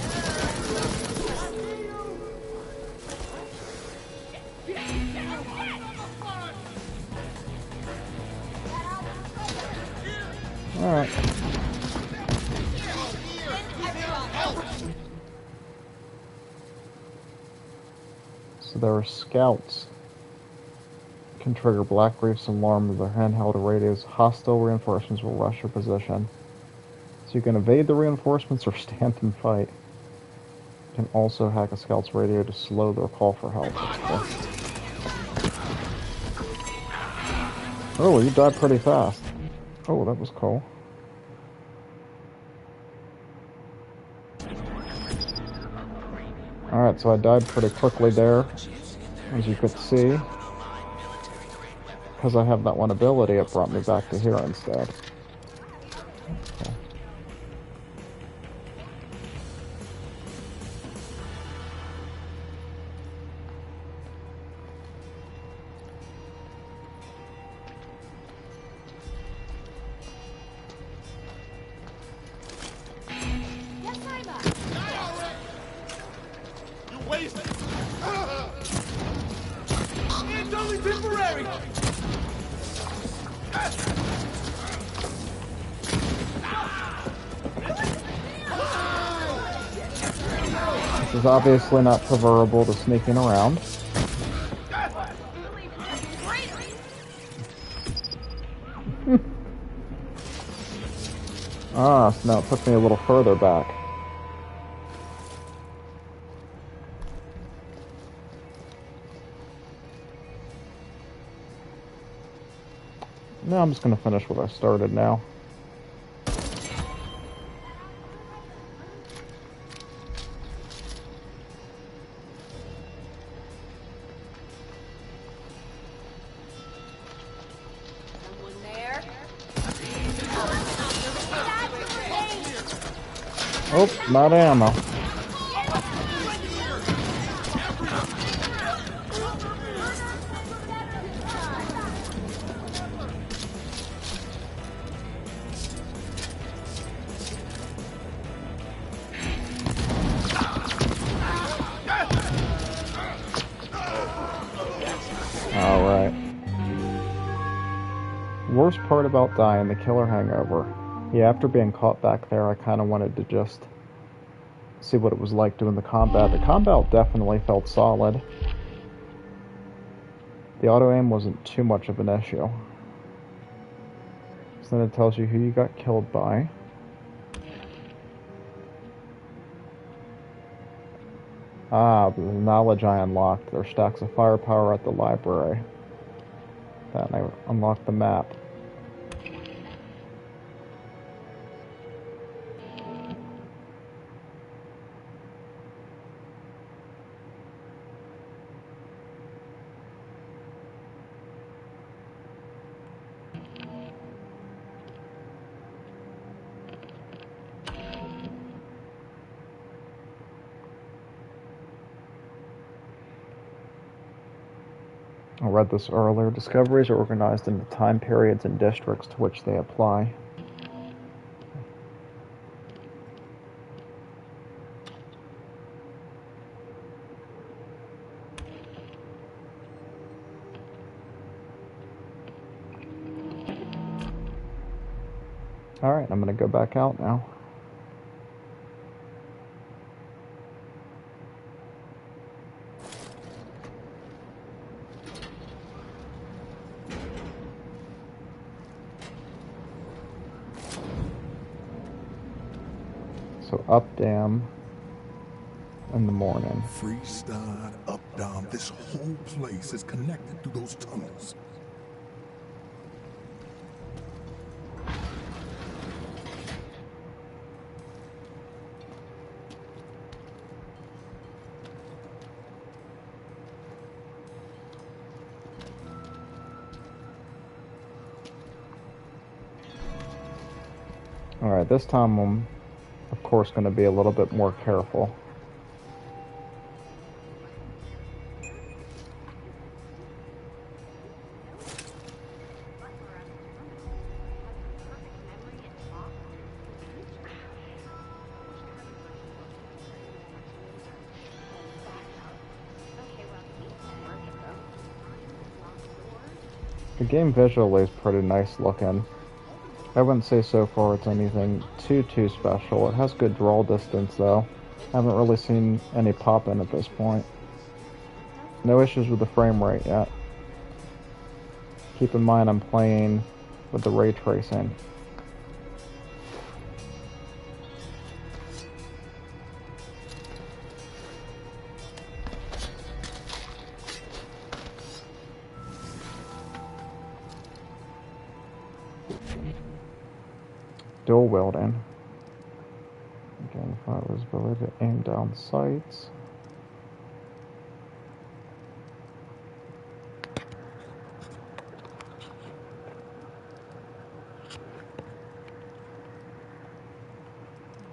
Alright. So there are scouts. Can trigger Black Reef's alarm with their handheld radios. Hostile reinforcements will rush your position. So you can evade the reinforcements or stand and fight. You can also hack a scout's radio to slow their call for help. Oh, you died pretty fast. Oh, that was cool. Alright, so I died pretty quickly there, as you could see. Because I have that one ability, it brought me back to here instead. Okay. This is obviously not preferable to sneaking around. Ah, so now it puts me a little further back. No, I'm just going to finish what I started now. Someone there? Oh, not ammo. Alright. Worst part about dying, the killer hangover. Yeah, after being caught back there, I kind of wanted to just see what it was like doing the combat. The combat definitely felt solid. The auto-aim wasn't too much of an issue. So then it tells you who you got killed by. Ah, the knowledge I unlocked. There's stacks of firepower at the library. That, and I unlocked the map. I read this earlier. Discoveries are organized into time periods and districts to which they apply. Alright, I'm gonna go back out now. So up dam in the morning. Freestyle, up, down. This whole place is connected through those tunnels. Alright, this time I'm, of course, going to be a little bit more careful. The game visually is pretty nice looking. I wouldn't say so far it's anything too special. It has good draw distance though. I haven't really seen any pop-in at this point. No issues with the frame rate yet. Keep in mind I'm playing with the ray tracing. Dual wielding. Again, fire's ability to aim down sights.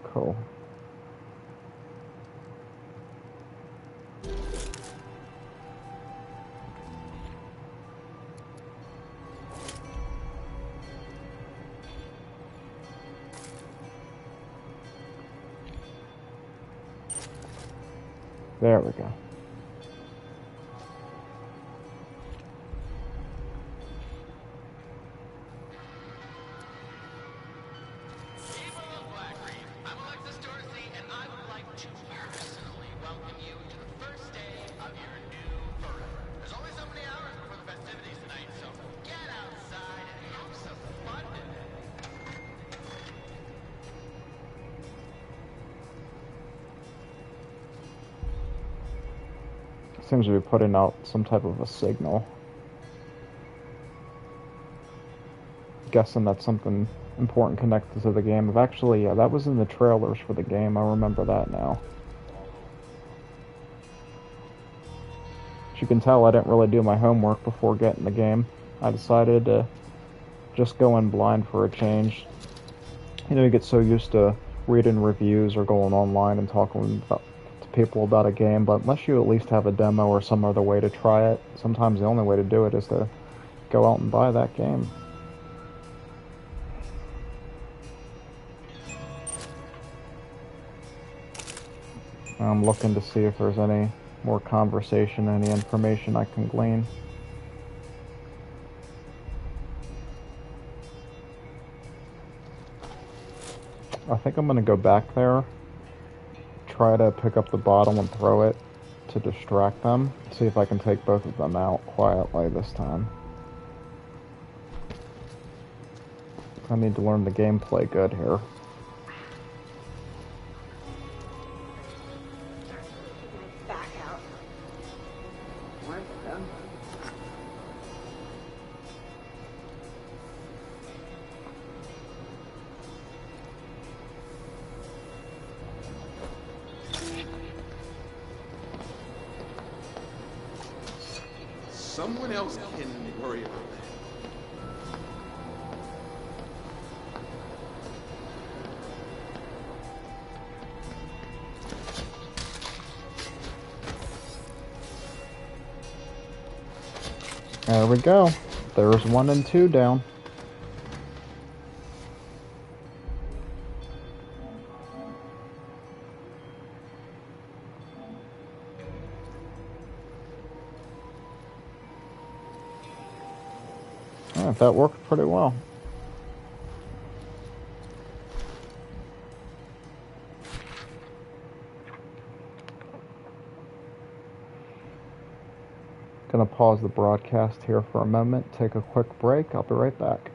Cool. There we go. Seems to be putting out some type of a signal. Guessing that's something important connected to the game. Actually, yeah, that was in the trailers for the game. I remember that now. As you can tell, I didn't really do my homework before getting the game. I decided to just go in blind for a change. You know, you get so used to reading reviews or going online and talking to people about a game, but unless you at least have a demo or some other way to try it, sometimes the only way to do it is to go out and buy that game. I'm looking to see if there's any more conversation, any information I can glean. I think I'm going to go back there, try to pick up the bottle and throw it to distract them, see if I can take both of them out quietly this time. I need to learn the gameplay good here. Back out. What the? Someone else can worry about that. There we go. There's 1 and 2 down. Yeah, that worked pretty well. Gonna pause the broadcast here for a moment, take a quick break. I'll be right back.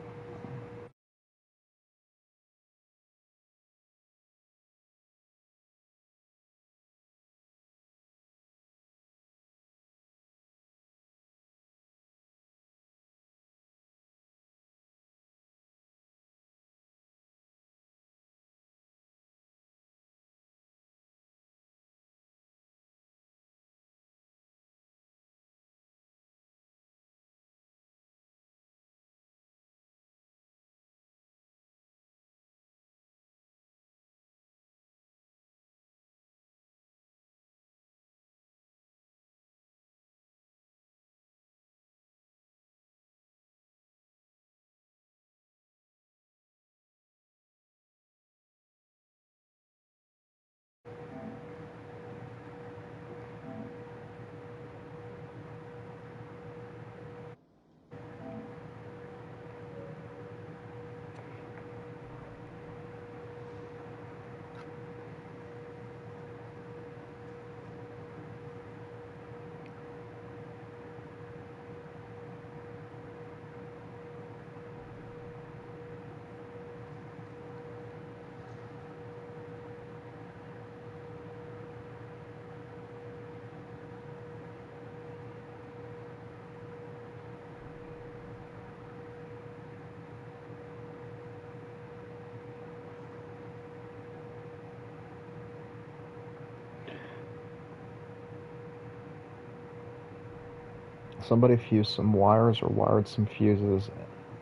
Somebody fused some wires or wired some fuses,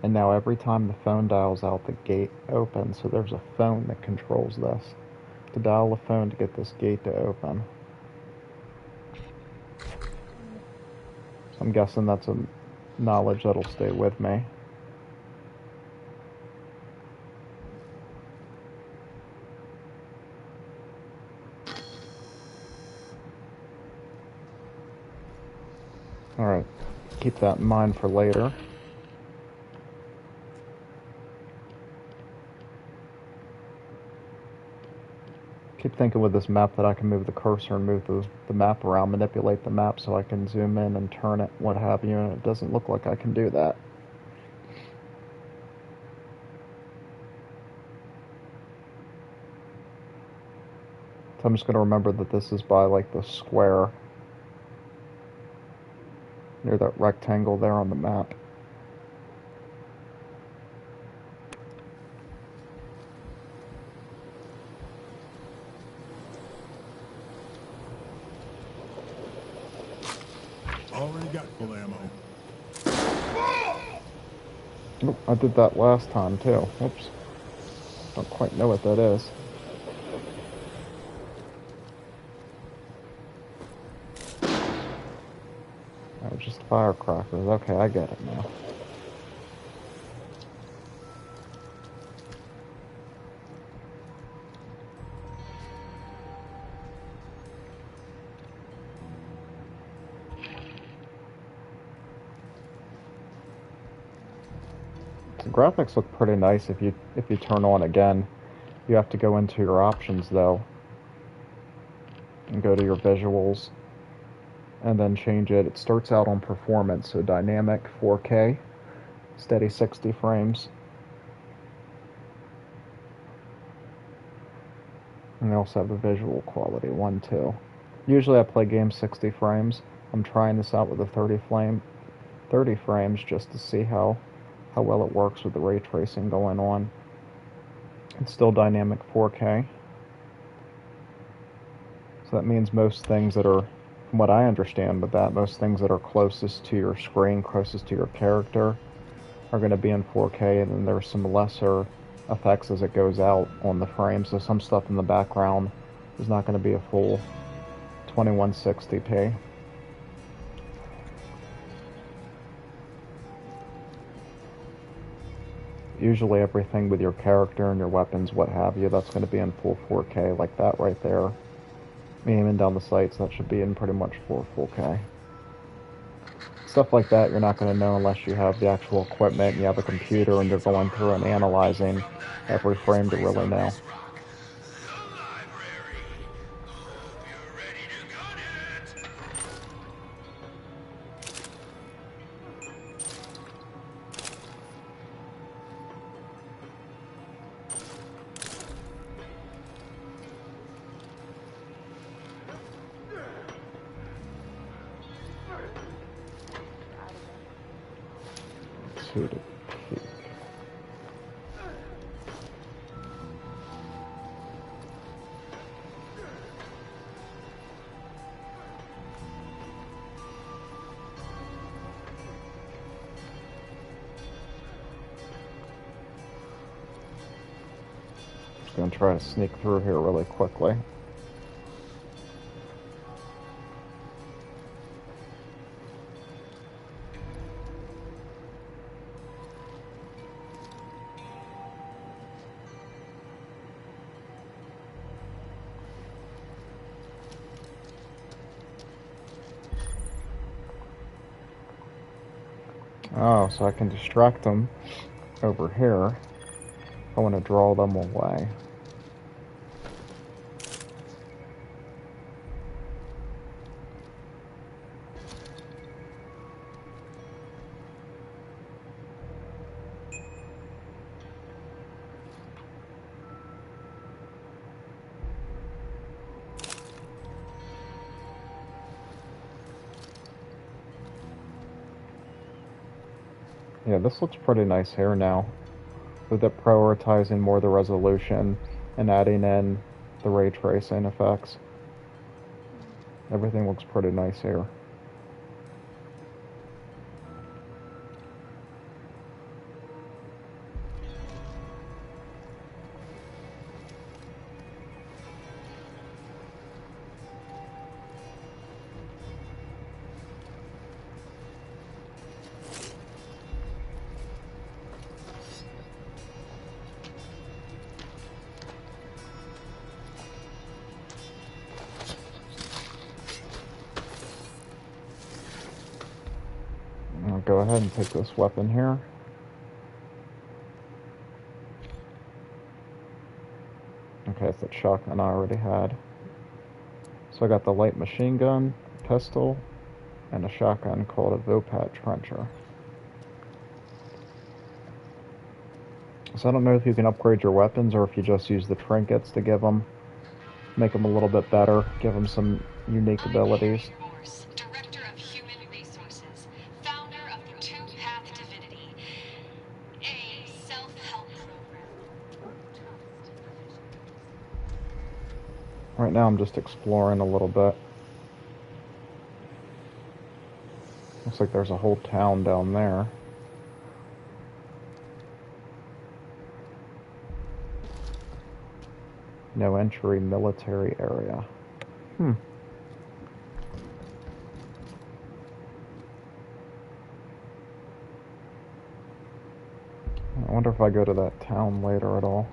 and now every time the phone dials out, the gate opens. So there's a phone that controls this. To dial a phone to get this gate to open. So I'm guessing that's a knowledge that'll stay with me. Alright, keep that in mind for later. Keep thinking with this map that I can move the cursor and move the map around, manipulate the map so I can zoom in and turn it, what have you, and it doesn't look like I can do that. So I'm just going to remember that this is by like the square. near that rectangle there on the map. Already got full ammo. Oop, I did that last time too. Oops. Don't quite know what that is. Oh, just firecrackers. Okay, I get it now. The graphics look pretty nice if you turn on again. You have to go into your options though and go to your visuals and then change it. It starts out on performance, so dynamic 4K, steady 60 frames. And they also have the visual quality 1 too. Usually I play games 60 frames. I'm trying this out with a 30 frames just to see how well it works with the ray tracing going on. It's still dynamic 4K. So that means most things that are, from what I understand with that, most things that are closest to your screen, closest to your character, are going to be in 4K, and then there's some lesser effects as it goes out on the frame. So some stuff in the background is not going to be a full 2160p. Usually everything with your character and your weapons, what have you, that's going to be in full 4K, like that right there. Aiming down the sights, that should be in pretty much full 4K. Stuff like that you're not going to know unless you have the actual equipment and you have a computer and you're going through and analyzing every frame to really know. To the peak. Just gonna try to sneak through here really quickly. Oh, so I can distract them over here. I want to draw them away. Yeah, this looks pretty nice here now, with it prioritizing more the resolution and adding in the ray tracing effects. Everything looks pretty nice here. I'll go ahead and take this weapon here. Okay, it's that shotgun I already had. So I got the light machine gun, pistol, and a shotgun called a Vopat Trencher. So I don't know if you can upgrade your weapons or if you just use the trinkets to give them, make them a little bit better, give them some unique abilities. Director of Human Resources. Right now I'm just exploring a little bit. Looks like there's a whole town down there. No entry military area. I wonder if I go to that town later at all.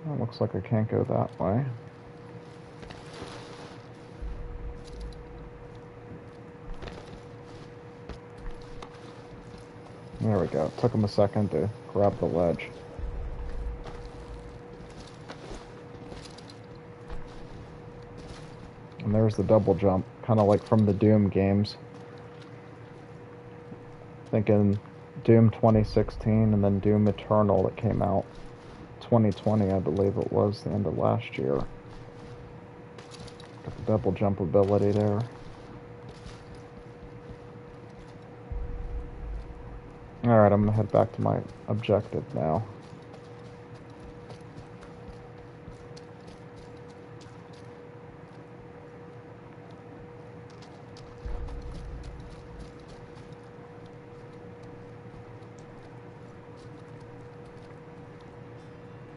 It looks like I can't go that way. There we go. It took him a second to grab the ledge. And there's the double jump, kind of like from the Doom games. Thinking Doom 2016 and then Doom Eternal that came out 2020, I believe it was, the end of last year. Got the double jump ability there. Alright, I'm gonna head back to my objective now.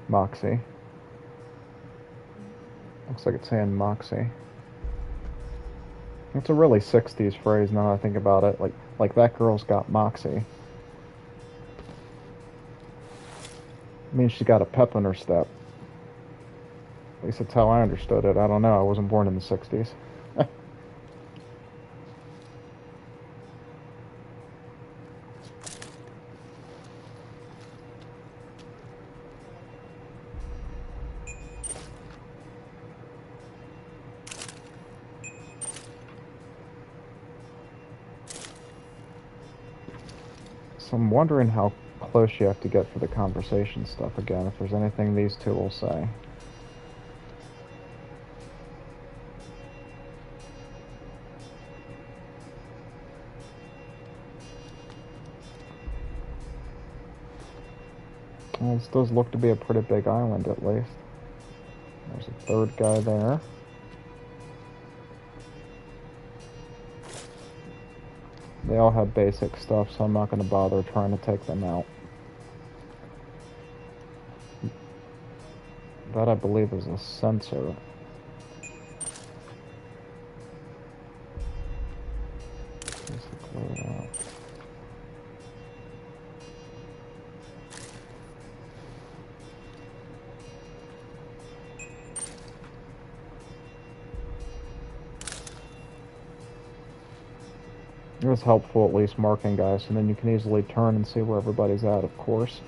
Moxie. Looks like it's saying Moxie. It's a really 60s phrase now that I think about it. Like that girl's got Moxie. It means she got a pep in her step. At least that's how I understood it. I don't know. I wasn't born in the 60s. So I'm wondering how close you have to get for the conversation stuff again, if there's anything these two will say. Well, this does look to be a pretty big island, at least. There's a third guy there. They all have basic stuff, so I'm not going to bother trying to take them out. That, I believe, is a sensor. It was helpful, at least, marking guys, and then you can easily turn and see where everybody's at, of course.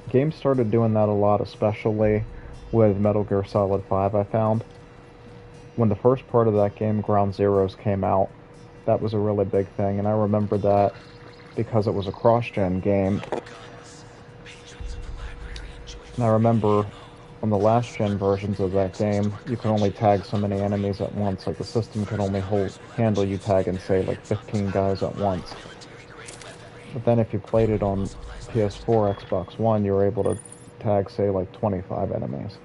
Games started doing that a lot, especially with Metal Gear Solid 5, I found. When the first part of that game, Ground Zeroes, came out, that was a really big thing, and I remember that because it was a cross-gen game. And I remember on the last-gen versions of that game, you can only tag so many enemies at once. Like, the system can only handle you tagging, say, like 15 guys at once. But then if you played it on PS4, Xbox One, you were able to tag, say, like 25 enemies.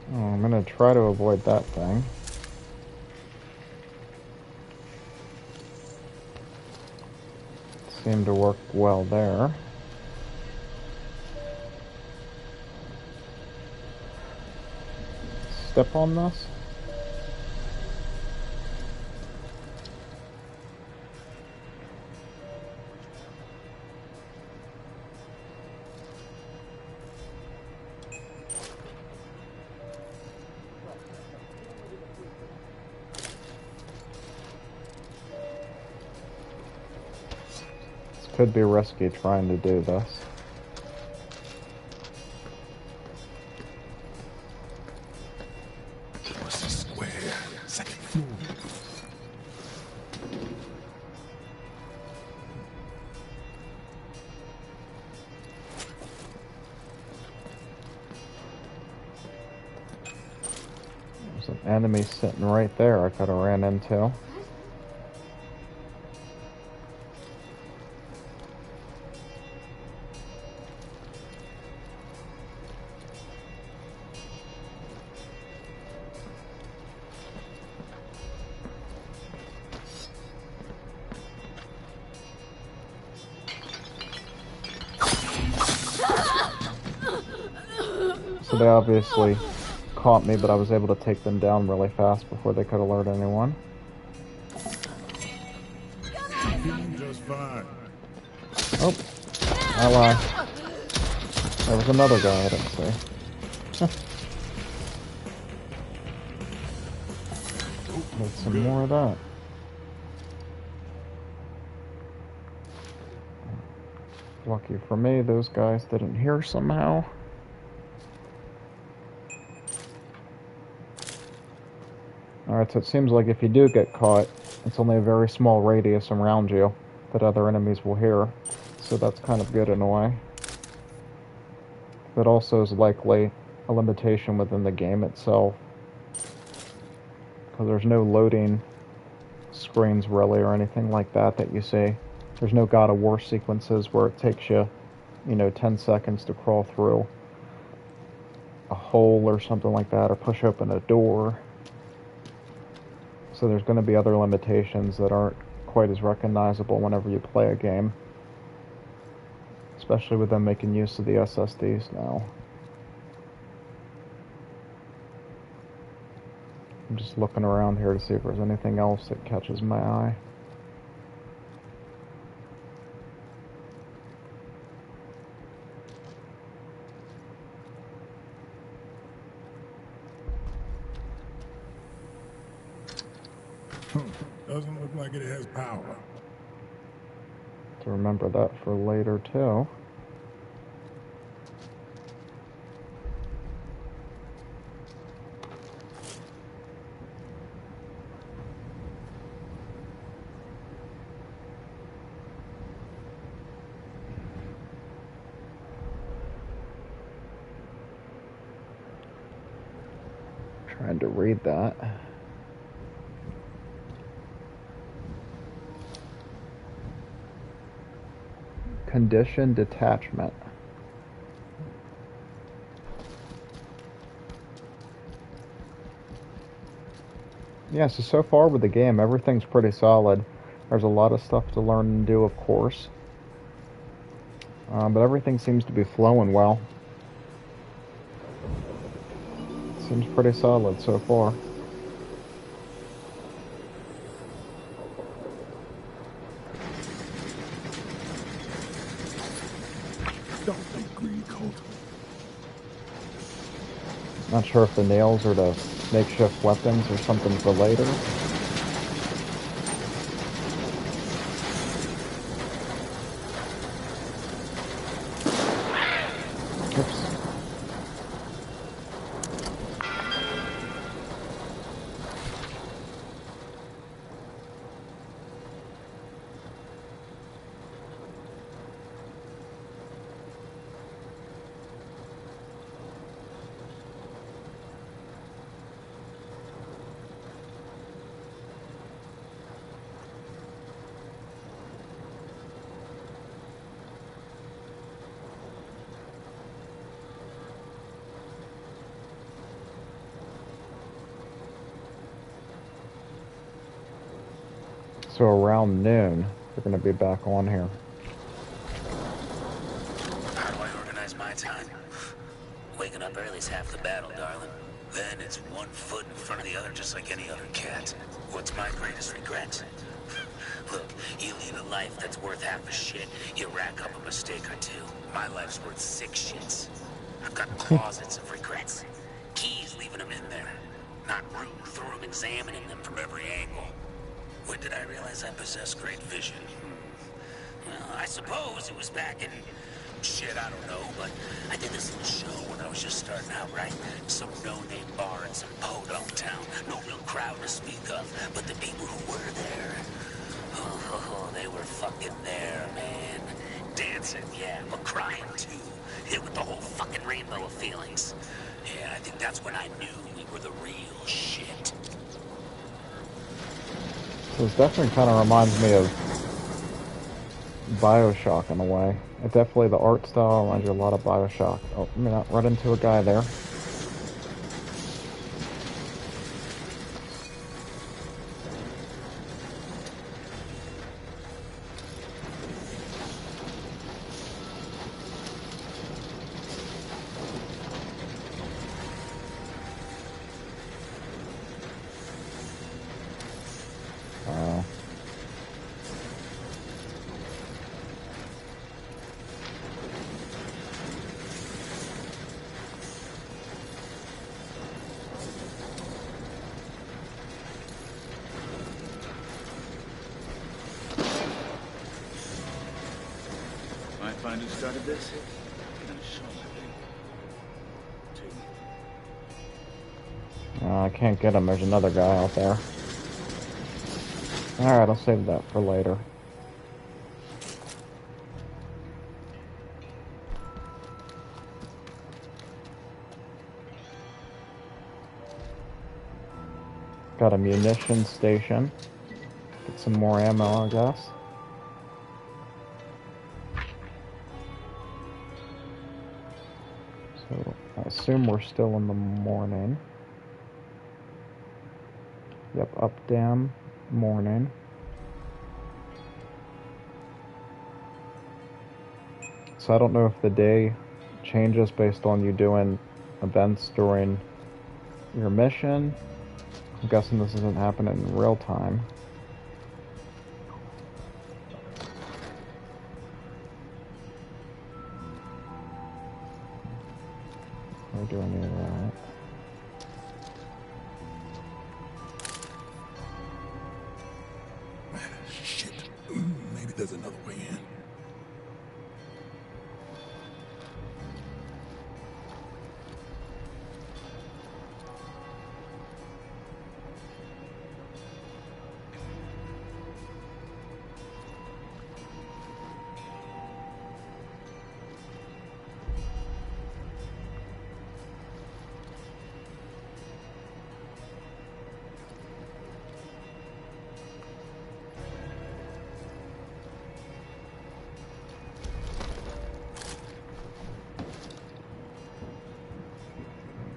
Oh, I'm gonna try to avoid that thing. Seemed to work well there. Step on this. Could be risky trying to do this. Square, second floor. enemy sitting right there I could have ran into. So they obviously caught me, but I was able to take them down really fast before they could alert anyone. Just fine. Oh, I lied. There was another guy I didn't see. Need some more of that. Lucky for me, those guys didn't hear somehow. Alright, so it seems like if you do get caught, it's only a very small radius around you that other enemies will hear. So that's kind of good in a way. But also is likely a limitation within the game itself. Because there's no loading screens really or anything like that you see. There's no God of War sequences where it takes you, 10 seconds to crawl through a hole or something like that, or push open a door. So there's going to be other limitations that aren't quite as recognizable whenever you play a game. Especially with them making use of the SSDs now. I'm just looking around here to see if there's anything else that catches my eye. Doesn't look like it has power. To remember that for later too. Trying to read that. Condition detachment. Yeah, so far with the game, everything's pretty solid. There's a lot of stuff to learn and do, of course. But everything seems to be flowing well. Seems pretty solid so far. Don't be greedy, Colt. Not sure if the nails are the makeshift weapons or something for later. Oops. So around noon, we're going to be back on here. How do I organize my time? Waking up early is half the battle, darling. Then it's one foot in front of the other, just like any other cat. What's my greatest regret? Look, you lead a life that's worth half a shit, you rack up a mistake or two. My life's worth 6 shits. I've got closets of regrets. Keys leaving them in there. Not room through them, examining them from every angle. When did I realize I possessed great vision? Well, I suppose it was back in... shit, I don't know, but I did this little show when I was just starting out, right? Some no-name bar in some podunk town. No real crowd to speak of, but the people who were there... Oh, they were fucking there, man. Dancing, yeah, but crying, too. Hit with the whole fucking rainbow of feelings. Yeah, I think that's when I knew we were the real shit. This definitely kind of reminds me of BioShock in a way. It definitely, the art style reminds you a lot of BioShock. Oh, let me not run into a guy there. Might find who started this. Gonna show my I can't get him. There's another guy out there. Alright, I'll save that for later. Got a munition station. Get some more ammo, I guess. So, I assume we're still in the morning. Yep, up, down, morning. So I don't know if the day changes based on you doing events during your mission. I'm guessing this isn't happening in real time. Or do any of that? Shit. Maybe there's another way in.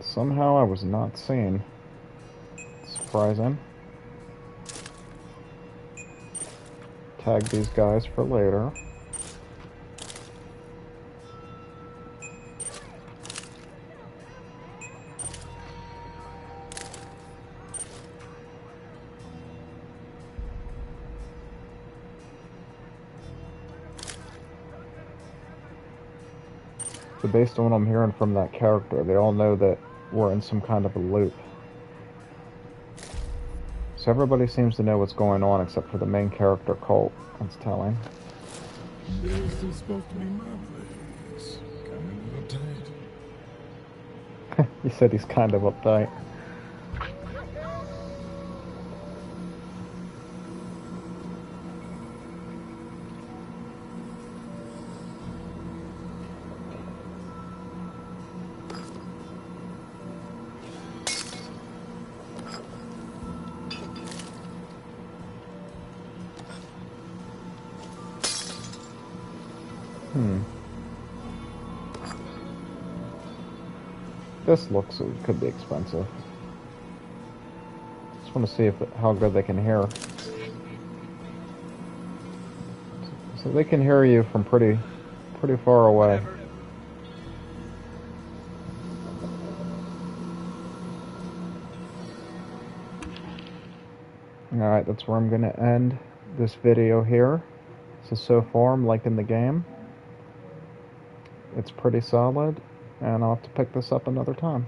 Somehow I was not seen. Surprising. Tag these guys for later. So based on what I'm hearing from that character, they all know that we're in some kind of a loop. So everybody seems to know what's going on except for the main character, Colt. That's telling. This is supposed to be my place. Kind of uptight. He said he's kind of uptight. This looks, it could be expensive. Just want to see how good they can hear. So they can hear you from pretty far away. Alright, that's where I'm going to end this video here. So far I'm liking the game. It's pretty solid, and I'll have to pick this up another time.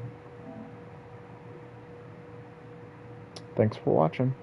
Thanks for watching.